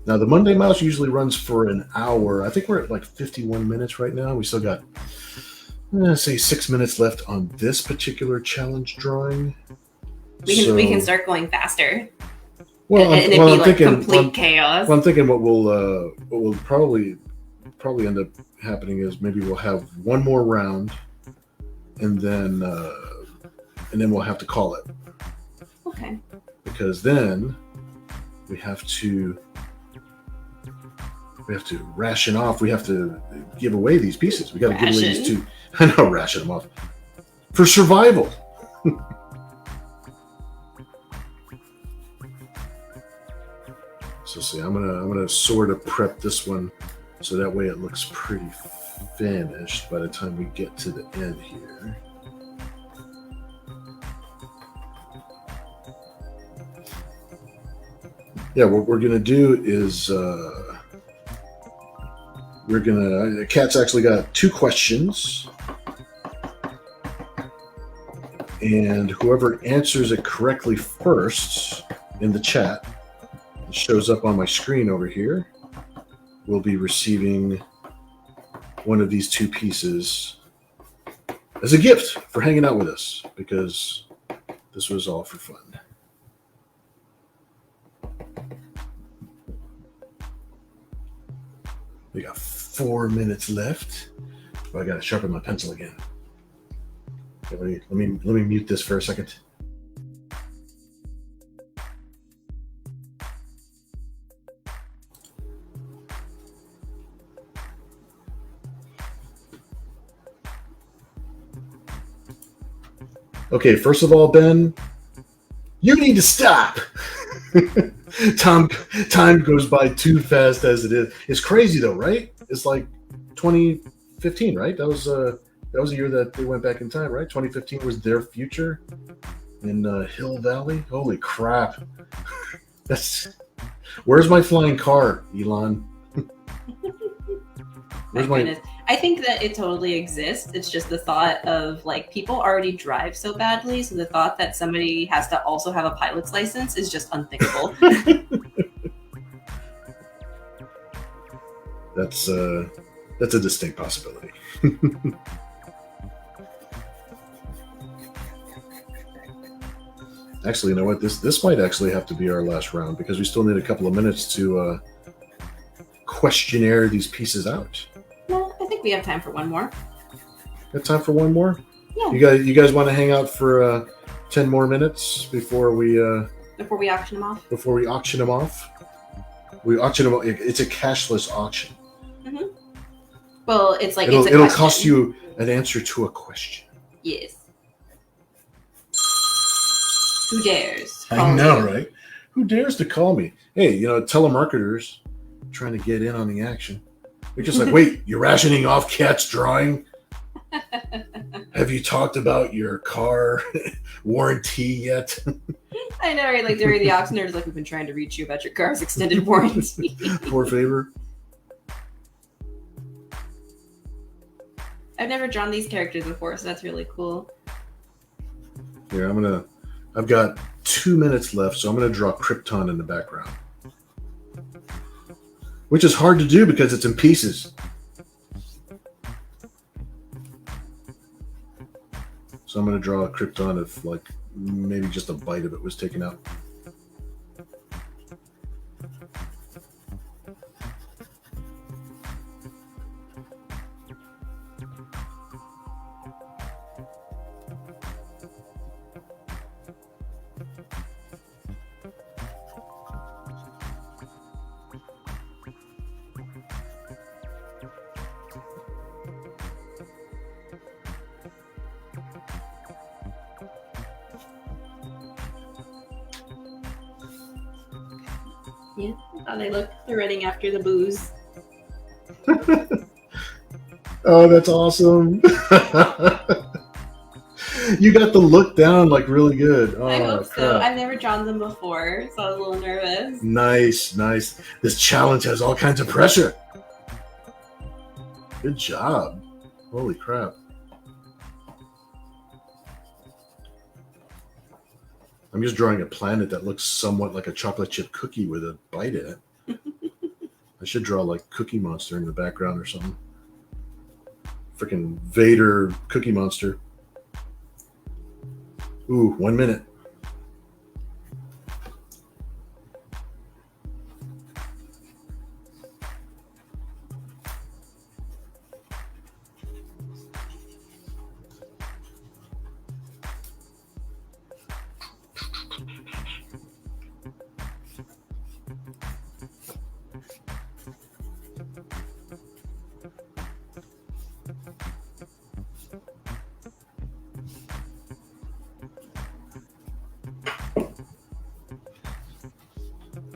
Now, the Monday Mouse usually runs for an hour. I think we're at like 51 minutes right now. We still got, say, 6 minutes left on this particular challenge drawing. We can start going faster. Well, and it'd be like complete chaos. Well, I'm thinking what will probably end up happening is maybe we'll have one more round, and then we'll have to call it. Okay. Because then we have to ration off. We have to give away these pieces. We got to give away these two. I know, ration them off for survival. So see, I'm gonna sort of prep this one so that way it looks pretty finished by the time we get to the end here. Yeah, what we're gonna do is Kat's actually got 2 questions, and whoever answers it correctly first in the chat, it shows up on my screen over here, will be receiving one of these 2 pieces as a gift for hanging out with us, because this was all for fun. We got 4 minutes left. Oh, I gotta sharpen my pencil again. Okay, let me mute this for a second. Okay, first of all, Ben, you need to stop. Time goes by too fast as it is. It's crazy though, right? It's like 2015, right? That was a year that they went back in time, right? 2015 was their future in Hill Valley. Holy crap! Where's my flying car, Elon? Where's my? I think that it totally exists. It's just the thought of like people already drive so badly, so the thought that somebody has to also have a pilot's license is just unthinkable. That's a distinct possibility. Actually, you know what? This might actually have to be our last round, because we still need a couple of minutes to questionnaire these pieces out. No, I think we have time for one more. Got time for one more? Yeah. You guys want to hang out for 10 more minutes before we auction them off? Before we auction them off? We auction them off. It's a cashless auction. Mm-hmm. Well, it'll cost you an answer to a question. Yes. Who dares? I know, right? Who dares to call me? Hey, telemarketers trying to get in on the action. They're just like, wait, you're rationing off Kat's drawing? Have you talked about your car warranty yet? I know, right? Like during the auction, they're like, we've been trying to reach you about your car's extended warranty. For favor. I've never drawn these characters before, so that's really cool. Here, I've got 2 minutes left, so I'm gonna draw Krypton in the background. Which is hard to do because it's in pieces. So I'm going to draw a Krypton if, like, maybe just a bite of it was taken out. Yeah, how they look. They're running after the booze. Oh, that's awesome. You got the look down like really good. Oh, I hope so. crap. I've never drawn them before, so I was a little nervous. Nice, nice. This challenge has all kinds of pressure. Good job. Holy crap. I'm just drawing a planet that looks somewhat like a chocolate chip cookie with a bite in it. I should draw like Cookie Monster in the background or something. Freaking Vader Cookie Monster. Ooh, 1 minute.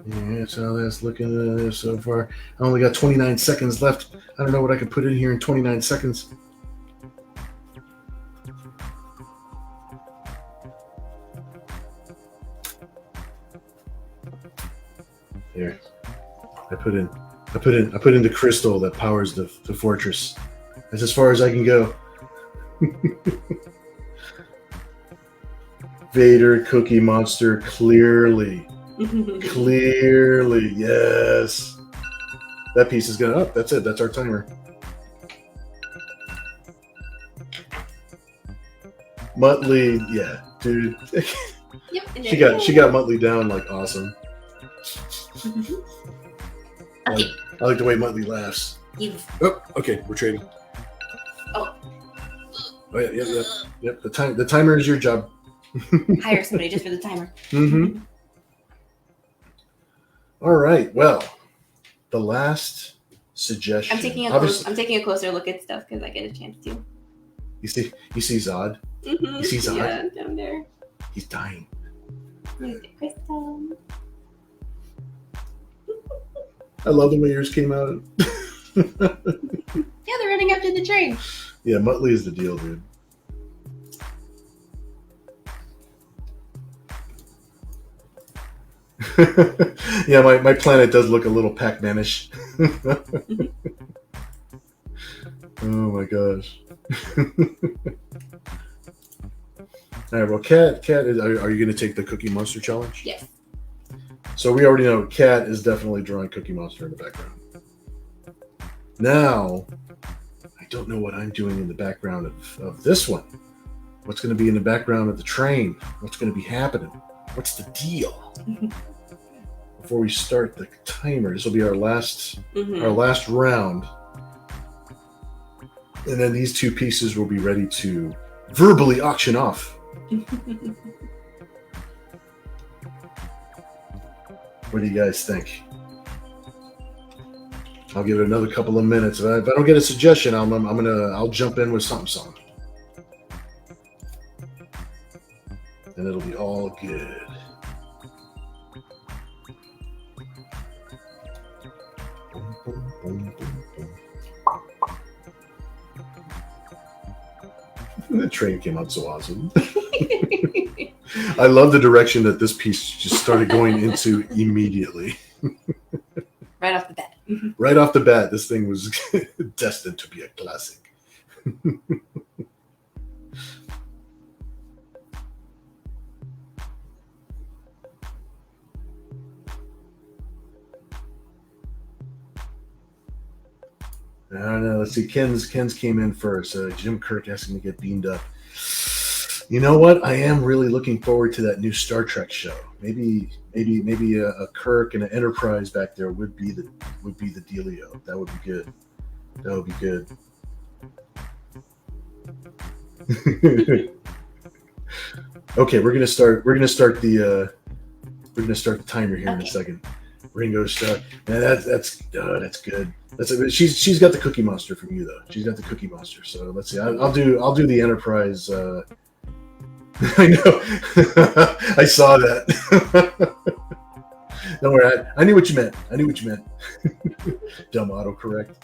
Yeah, that's how that's looking so far. I only got 29 seconds left. I don't know what I could put in here in 29 seconds. There. I put in the crystal that powers the fortress. That's as far as I can go. Vader Cookie Monster, clearly. Clearly, yes. That piece is gonna up. That's it. That's our timer. Muttley, yeah, dude. Yep, she got Muttley down like awesome. Okay. I like the way Muttley laughs. Oh, okay, we're trading. Oh. Oh yeah. Yep. The timer is your job. Hire somebody just for the timer. Mm-hmm. All right. Well, the last suggestion. I'm taking a closer look at stuff because I get a chance to. You see Zod? Mm-hmm. You see Zod? Yeah, down there. He's dying. There's the crystal. I love the way yours came out. Yeah, they're running after the train. Yeah, Muttley is the deal, dude. Yeah, my planet does look a little Pac-Man-ish. Oh my gosh. All right, well, Kat, are you going to take the Cookie Monster challenge? Yes. So we already know Kat is definitely drawing Cookie Monster in the background. Now, I don't know what I'm doing in the background of this one. What's going to be in the background of the train? What's going to be happening? What's the deal? Before we start the timer, this will be our last round. And then these two pieces will be ready to verbally auction off. What do you guys think? I'll give it another couple of minutes. If I don't get a suggestion, I'll jump in with something. And it'll be all good. The train came out so awesome. I love the direction that this piece just started going into immediately. Right off the bat. Right off the bat, this thing was destined to be a classic. I don't know. Let's see. Ken's came in first. Jim Kirk asking to get beamed up. You know what? I am really looking forward to that new Star Trek show. Maybe a Kirk and an Enterprise back there would be the dealio. That would be good. That would be good. Okay, we're gonna start the timer here in a second. Ringo Starr. Man, that's good. She's got the Cookie Monster from you though. She's got the Cookie Monster. So let's see. I'll do the Enterprise. I know. I saw that. Don't worry, I knew what you meant. I knew what you meant. Dumb autocorrect.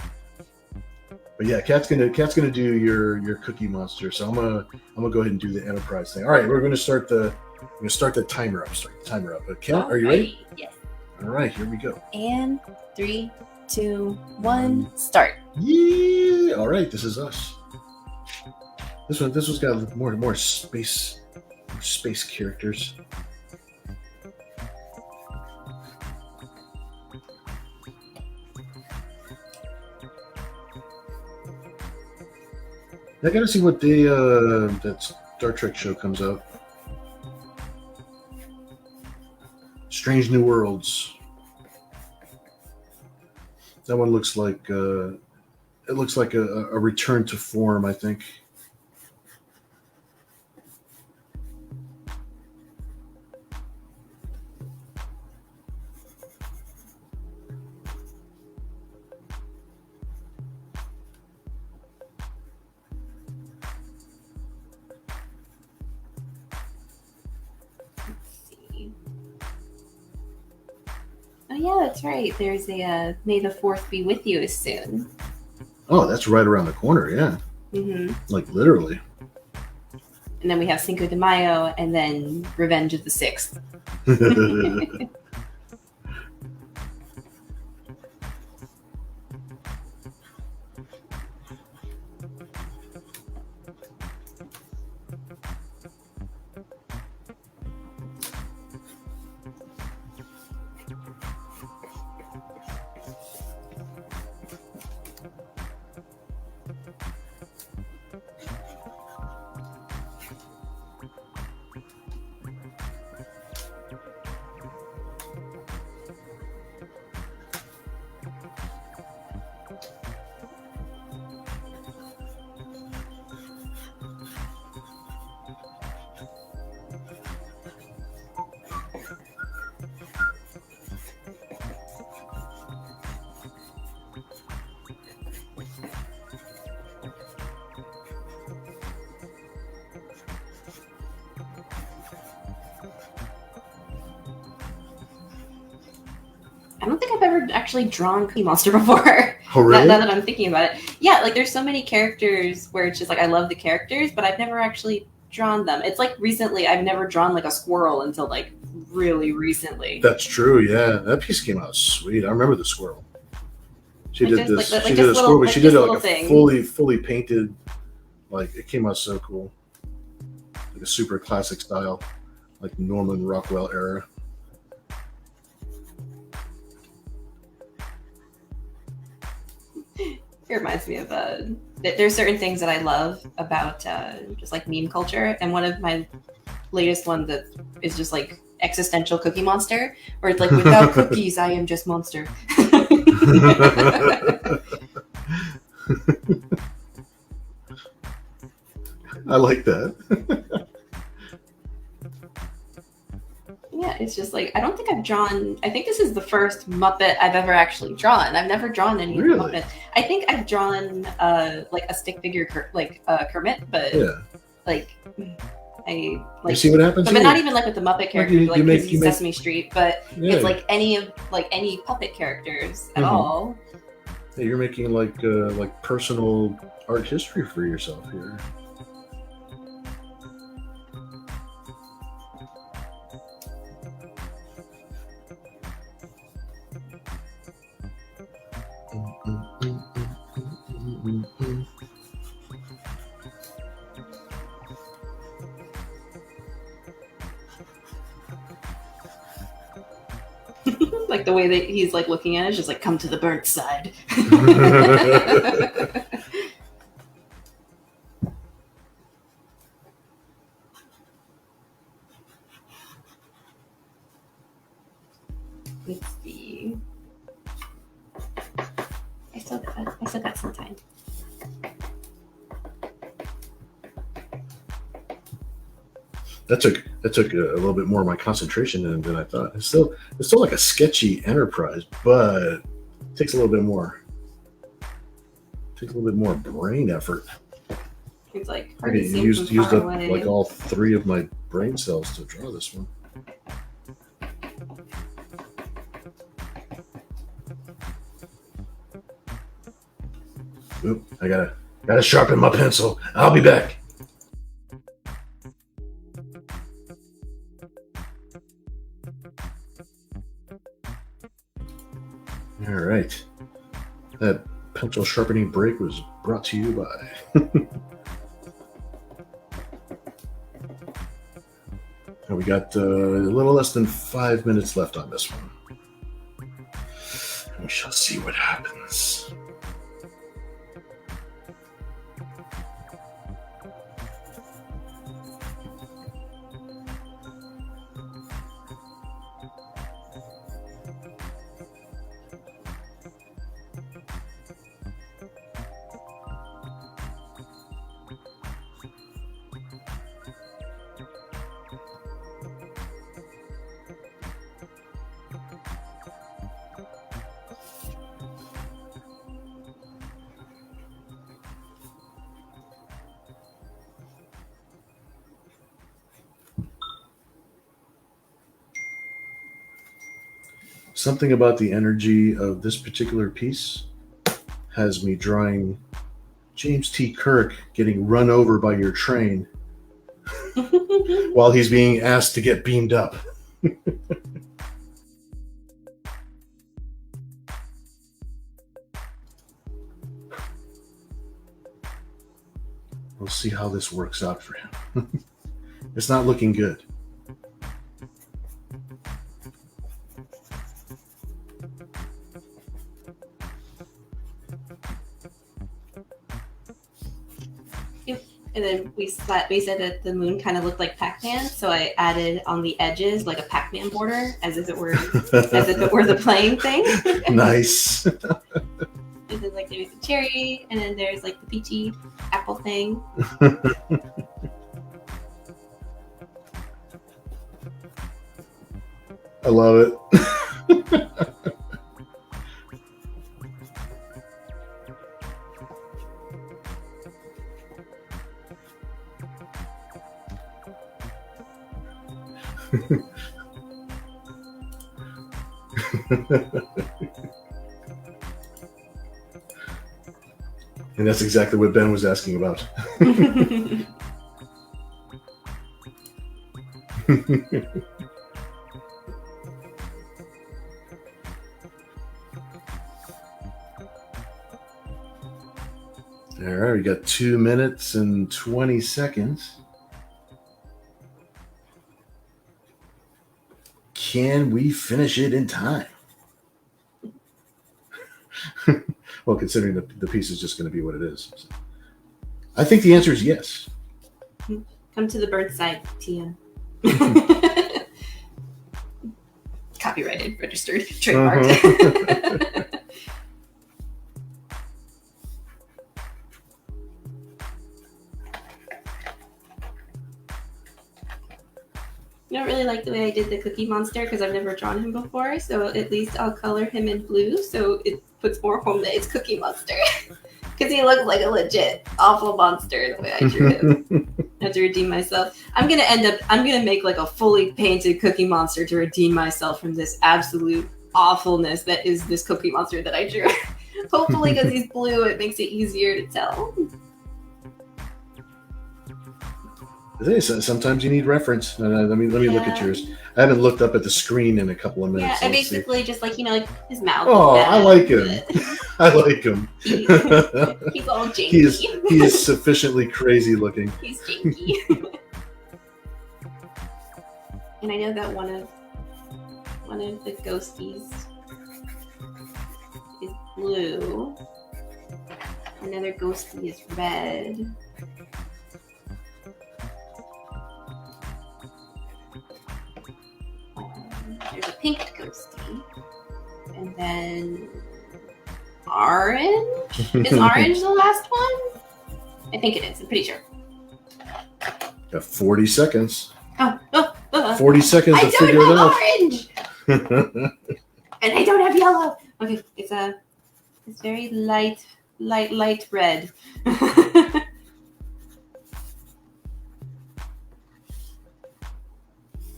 But yeah, Kat's gonna do your Cookie Monster. So I'm gonna go ahead and do the Enterprise thing. All right, we're gonna start the timer up. Start the timer up. Kat, are you ready? Yes. All right, here we go. And 3, 2, 1, start. Yeah. All right, this is us. This one's got more space characters. I gotta see what day that Star Trek show comes out. Strange New Worlds. That one looks like it looks like a return to form, I think. Oh yeah, that's right. There's a May the 4th be with you is soon. Oh, that's right around the corner, yeah. Like literally. And then we have Cinco de Mayo, and then Revenge of the 6th. I don't think I've ever actually drawn Cookie Monster before. Oh, really? Now that I'm thinking about it. Yeah, like there's so many characters where it's just like I love the characters, but I've never actually drawn them. It's like recently I've never drawn like a squirrel until like really recently. That's true, yeah. That piece came out sweet. I remember the squirrel. She Like did just, this. like She just did a little- squirrel, but like she just did it little like a thing. fully painted. Like it came out so cool. Like a super classic style, like Norman Rockwell era. It reminds me of there's certain things that I love about just like meme culture, and one of my latest ones that is just like existential Cookie Monster, where it's like without cookies I am just monster. I like that. Yeah, it's just like I don't think I've drawn. I think this is the first Muppet I've ever actually drawn. I've never drawn any Really? Muppet. I think I've drawn like a stick figure Kermit, but Yeah. like I like. You see what happens? But here? not even like with the Muppet characters, you like make- because you make- Sesame Street, but Yeah. it's like any puppet characters at Mhm. all. Yeah, you're making like personal art history for yourself here. Like the way that he's like looking at it is just like come to the burnt side. Let's see. I still got some time. That took a little bit more of my concentration than I thought. It's still like a sketchy Enterprise, but it takes a little bit more. Takes a little bit more brain effort. It's like I hard to mean, see used from far up away. like all 3 of my brain cells to draw this one. Oop, I gotta sharpen my pencil. I'll be back. All right. That pencil sharpening break was brought to you by. And we got a little less than 5 minutes left on this one. We shall see what happens. Something about the energy of this particular piece has me drawing James T. Kirk getting run over by your train while he's being asked to get beamed up. We'll see how this works out for him. It's not looking good. And then we said that the moon kind of looked like Pac-Man, so I added on the edges like a Pac-Man border, as if it were the playing thing. Nice. And then like there's the cherry, and then there's like the peachy apple thing. I love it. And that's exactly what Ben was asking about. All right, we got 2 minutes and 20 seconds. Can we finish it in time? Well, considering the piece is just going to be what it is. So. I think the answer is yes. Come to the bird side, Tia. Copyrighted, registered, trademarked. I don't really like the way I did the Cookie Monster because I've never drawn him before, so at least I'll color him in blue so it puts more home that it's Cookie Monster. Because he looks like a legit awful monster the way I drew him. I have to redeem myself. I'm gonna make like a fully painted Cookie Monster to redeem myself from this absolute awfulness that is this Cookie Monster that I drew. Hopefully because he's blue it makes it easier to tell. Sometimes you need reference. Let me look at yours. I haven't looked up at the screen in a couple of minutes. Yeah, I basically just like like his mouth. Oh, I like him. I like him. He's all janky. He is sufficiently crazy looking. He's janky. And I know that one of the ghosties is blue. Another ghostie is red. There's a pink ghostie. And then orange? Is orange the last one? I think it is. I'm pretty sure. Got 40 seconds. 40 seconds to figure it out. Orange! And I don't have yellow. Okay, it's very light red.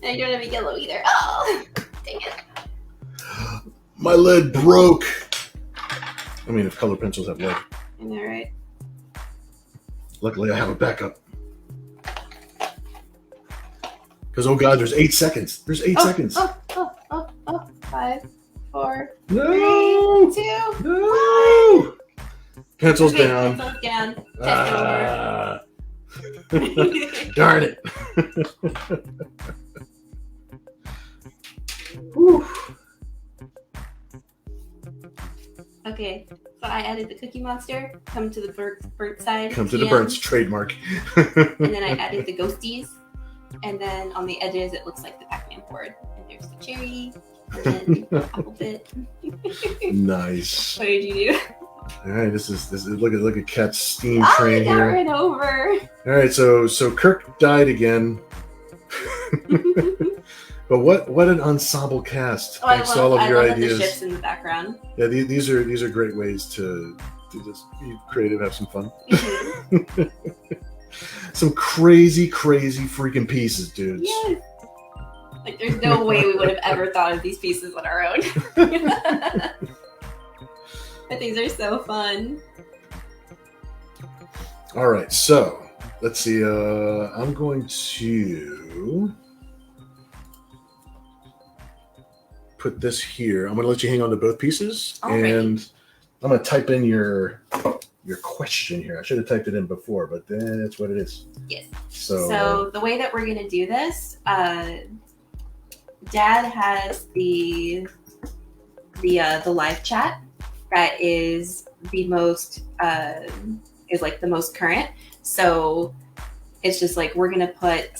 And I don't have a yellow either. Oh, dang it. My lead broke. I mean, if color pencils have lead. I know, right? Luckily, I have a backup. Because, oh God, there's 8 seconds. There's 8 seconds. 5, 4, No! 3, 2, No! Pencils okay, down. pencils down. Test Ah. over. Darn it. Whew. Okay, so I added the Cookie Monster. Come to the burnt side. Come to the GM. Burns trademark. And then I added the ghosties. And then on the edges, it looks like the Pac-Man board. And there's the cherry. And then the apple bit. Nice. What did you do? All right, this is look at Kat's steam Oh, train I got here. ran over. All right, so Kirk died again. But what an ensemble cast! Oh, Thanks to all of your I love ideas. the ships in the background. Yeah, these are great ways to just be creative, have some fun. Mhm. Some crazy freaking pieces, dudes. Yes. Like, there's no way we would have ever thought of these pieces on our own. But these are so fun. All right, so let's see. I'm going to put this here. I'm going to let you hang on to both pieces, Alrighty. and I'm going to type in your question here. I should have typed it in before, but that's what it is. Yes. So the way that we're gonna do this, Dad has the live chat that is the most the most current. So it's just like we're gonna put.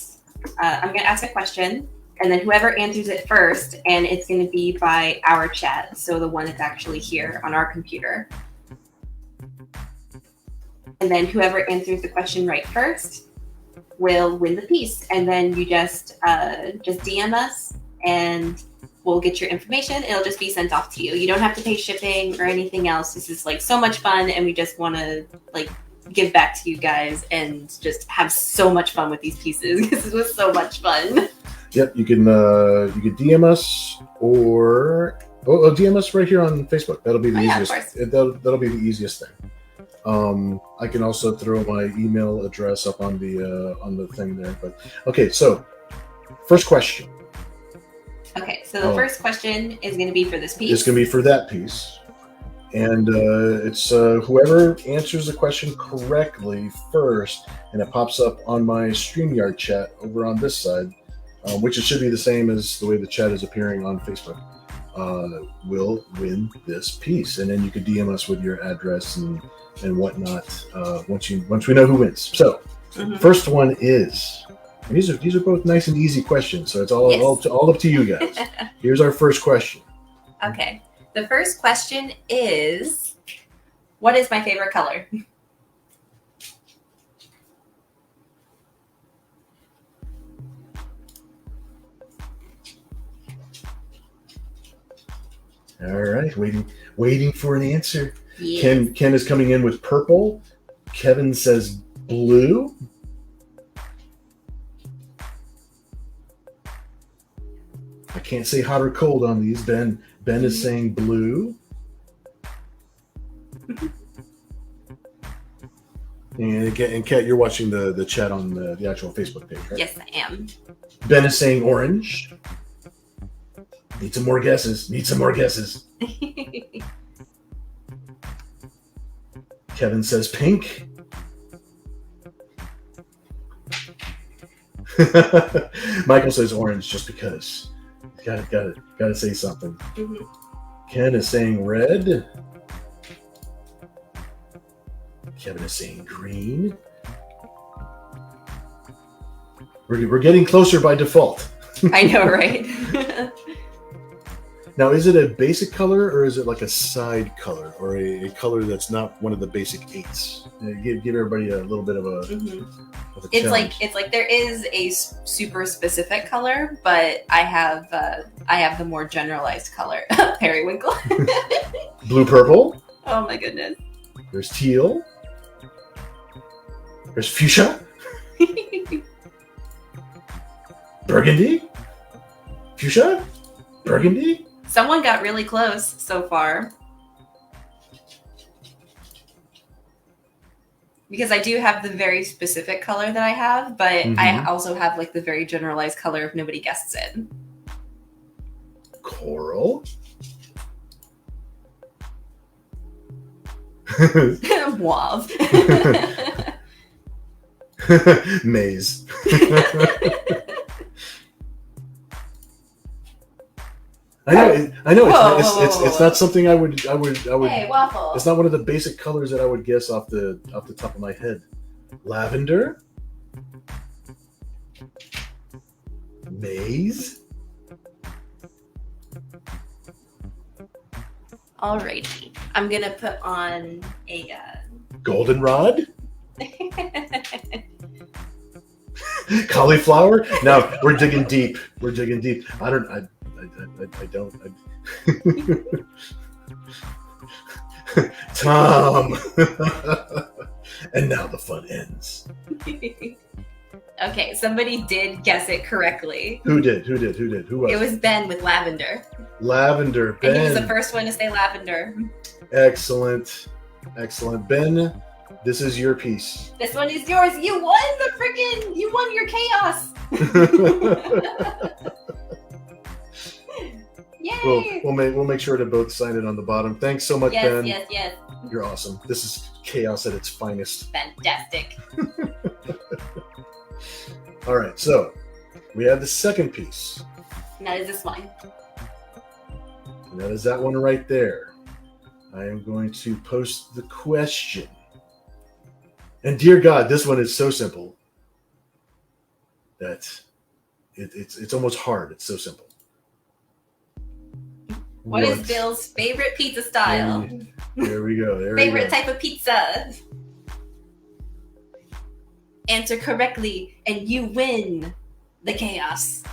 I'm gonna ask a question, and then whoever answers it first, and it's gonna be by our chat, so the one that's actually here on our computer. And then whoever answers the question right first will win the piece. And then you just DM us, and we'll get your information. It'll just be sent off to you. You don't have to pay shipping or anything else. This is like so much fun, and we just want to like give back to you guys and just have so much fun with these pieces because this was so much fun. yep, you can DM us or DM us right here on Facebook. That'll be the easiest. Yeah, That'll be the easiest thing. I can also throw my email address up on the thing there. But okay, so first question. Okay, so the first question is going to be for this piece. It's going to be for that piece, and it's whoever answers the question correctly first, and it pops up on my StreamYard chat over on this side, which it should be the same as the way the chat is appearing on Facebook. Will win this piece, and then you can DM us with your address and whatnot once we know who wins. So, First one is, and these are both nice and easy questions, so it's all up to you guys. Here's our first question. Okay, the first question is, what is my favorite color? All right, waiting for an answer. Yes. Ken is coming in with purple. Kevin says blue. I can't say hot or cold on these. Ben is saying blue. And Kat, you're watching the chat on the actual Facebook page, right? Yes, I am. Ben is saying orange. Need some more guesses. Kevin says pink. Michael says orange just because. Gotta say something. Mm-hmm. Ken is saying red. Kevin is saying green. We're getting closer by default. I know, right? Now, is it a basic color or is it like a side color or a color that's not one of the basic 8s? Give everybody a little bit of a. Of a challenge. It's like there is a super specific color, but I have the more generalized color. Periwinkle. Blue purple. Oh my goodness. There's teal. There's fuchsia. Burgundy. Fuchsia. Burgundy. Someone got really close so far. because I do have the very specific color that I have, but I also have like the very generalized color if nobody guesses it. Coral. Mauve. Maze. I know. Whoa, It's not something I would. Hey, waffle. It's not one of the basic colors that I would guess off the top of my head. Lavender. Maize. Alrighty, I'm gonna put on a. Goldenrod. Cauliflower. Now we're digging deep. I don't. Tom. And now the fun ends. Okay, somebody did guess it correctly. Who did? Who was? It was Ben with lavender. Lavender. Ben. And he was the first one to say lavender. Excellent. Ben, this is your piece. This one is yours. You won you won your chaos. Yay! We'll make sure to both sign it on the bottom. Thanks so much, Ben. Yes. You're awesome. This is chaos at its finest. Fantastic. All right, so we have the second piece. And that is this one. And that is that one right there. I am going to post the question. And dear God, this one is so simple that it's almost hard. It's so simple. What is Bill's favorite pizza style? There we go. Favorite type of pizza? Answer correctly, and you win the chaos.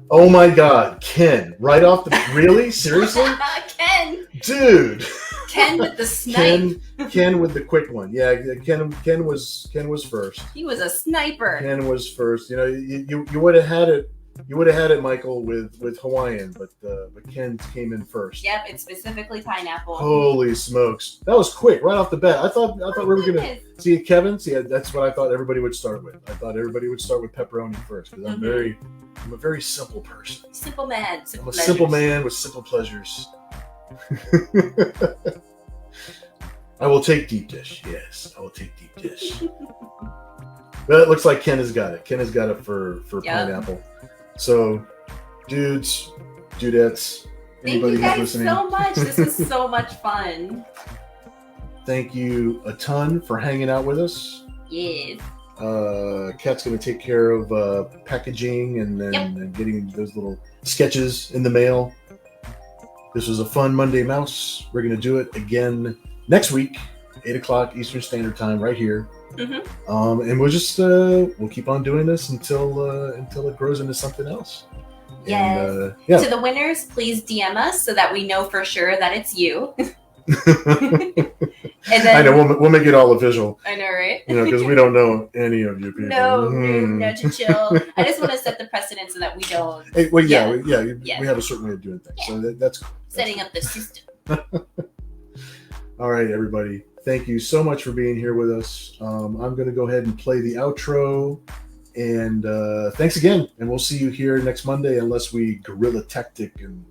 Oh my God, Ken! Right off the really seriously, Ken, dude. Ken with the snipe. Ken with the quick one. Yeah, Ken was first. He was a sniper. Ken was first. You know, you would have had it. You would have had it, Michael, with Hawaiian, but Ken came in first. Yep, it's specifically pineapple. Holy smokes, that was quick, right off the bat. I thought we were gonna see Kevin. See, that's what I thought everybody would start with. I thought everybody would start with pepperoni first because I'm a very simple person. Simple man. I'm a simple man with simple pleasures. I will take deep dish. Yes, I will take deep dish. But it looks like Ken has got it. Ken has got it for pineapple. So, dudes, dudettes, anybody who's listening. Thank you guys so much. This was so much fun. Thank you a ton for hanging out with us. Yes. Kat's going to take care of packaging and getting those little sketches in the mail. This was a fun Monday Mouse. We're going to do it again next week, 8 o'clock Eastern Standard Time, right here. And we'll just we'll keep on doing this until it grows into something else. Yes. And, yeah. To the winners, please DM us so that we know for sure that it's you. And then, I know we'll make it all official. I know, right? You know, because we don't know any of you people. No, no, to chill. I just want to set the precedent so that we don't. Hey, well, we have a certain way of doing things, so that's cool. Setting up the system. All right, everybody. Thank you so much for being here with us. I'm going to go ahead and play the outro. And thanks again. And we'll see you here next Monday, unless we guerrilla tactic and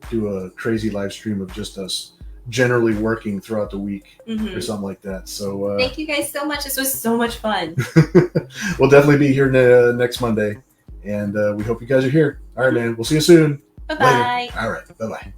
do a crazy live stream of just us generally working throughout the week or something like that. So thank you guys so much. This was so much fun. We'll definitely be here next Monday. And we hope you guys are here. All right, man. We'll see you soon. Bye-bye. Later. All right. Bye-bye.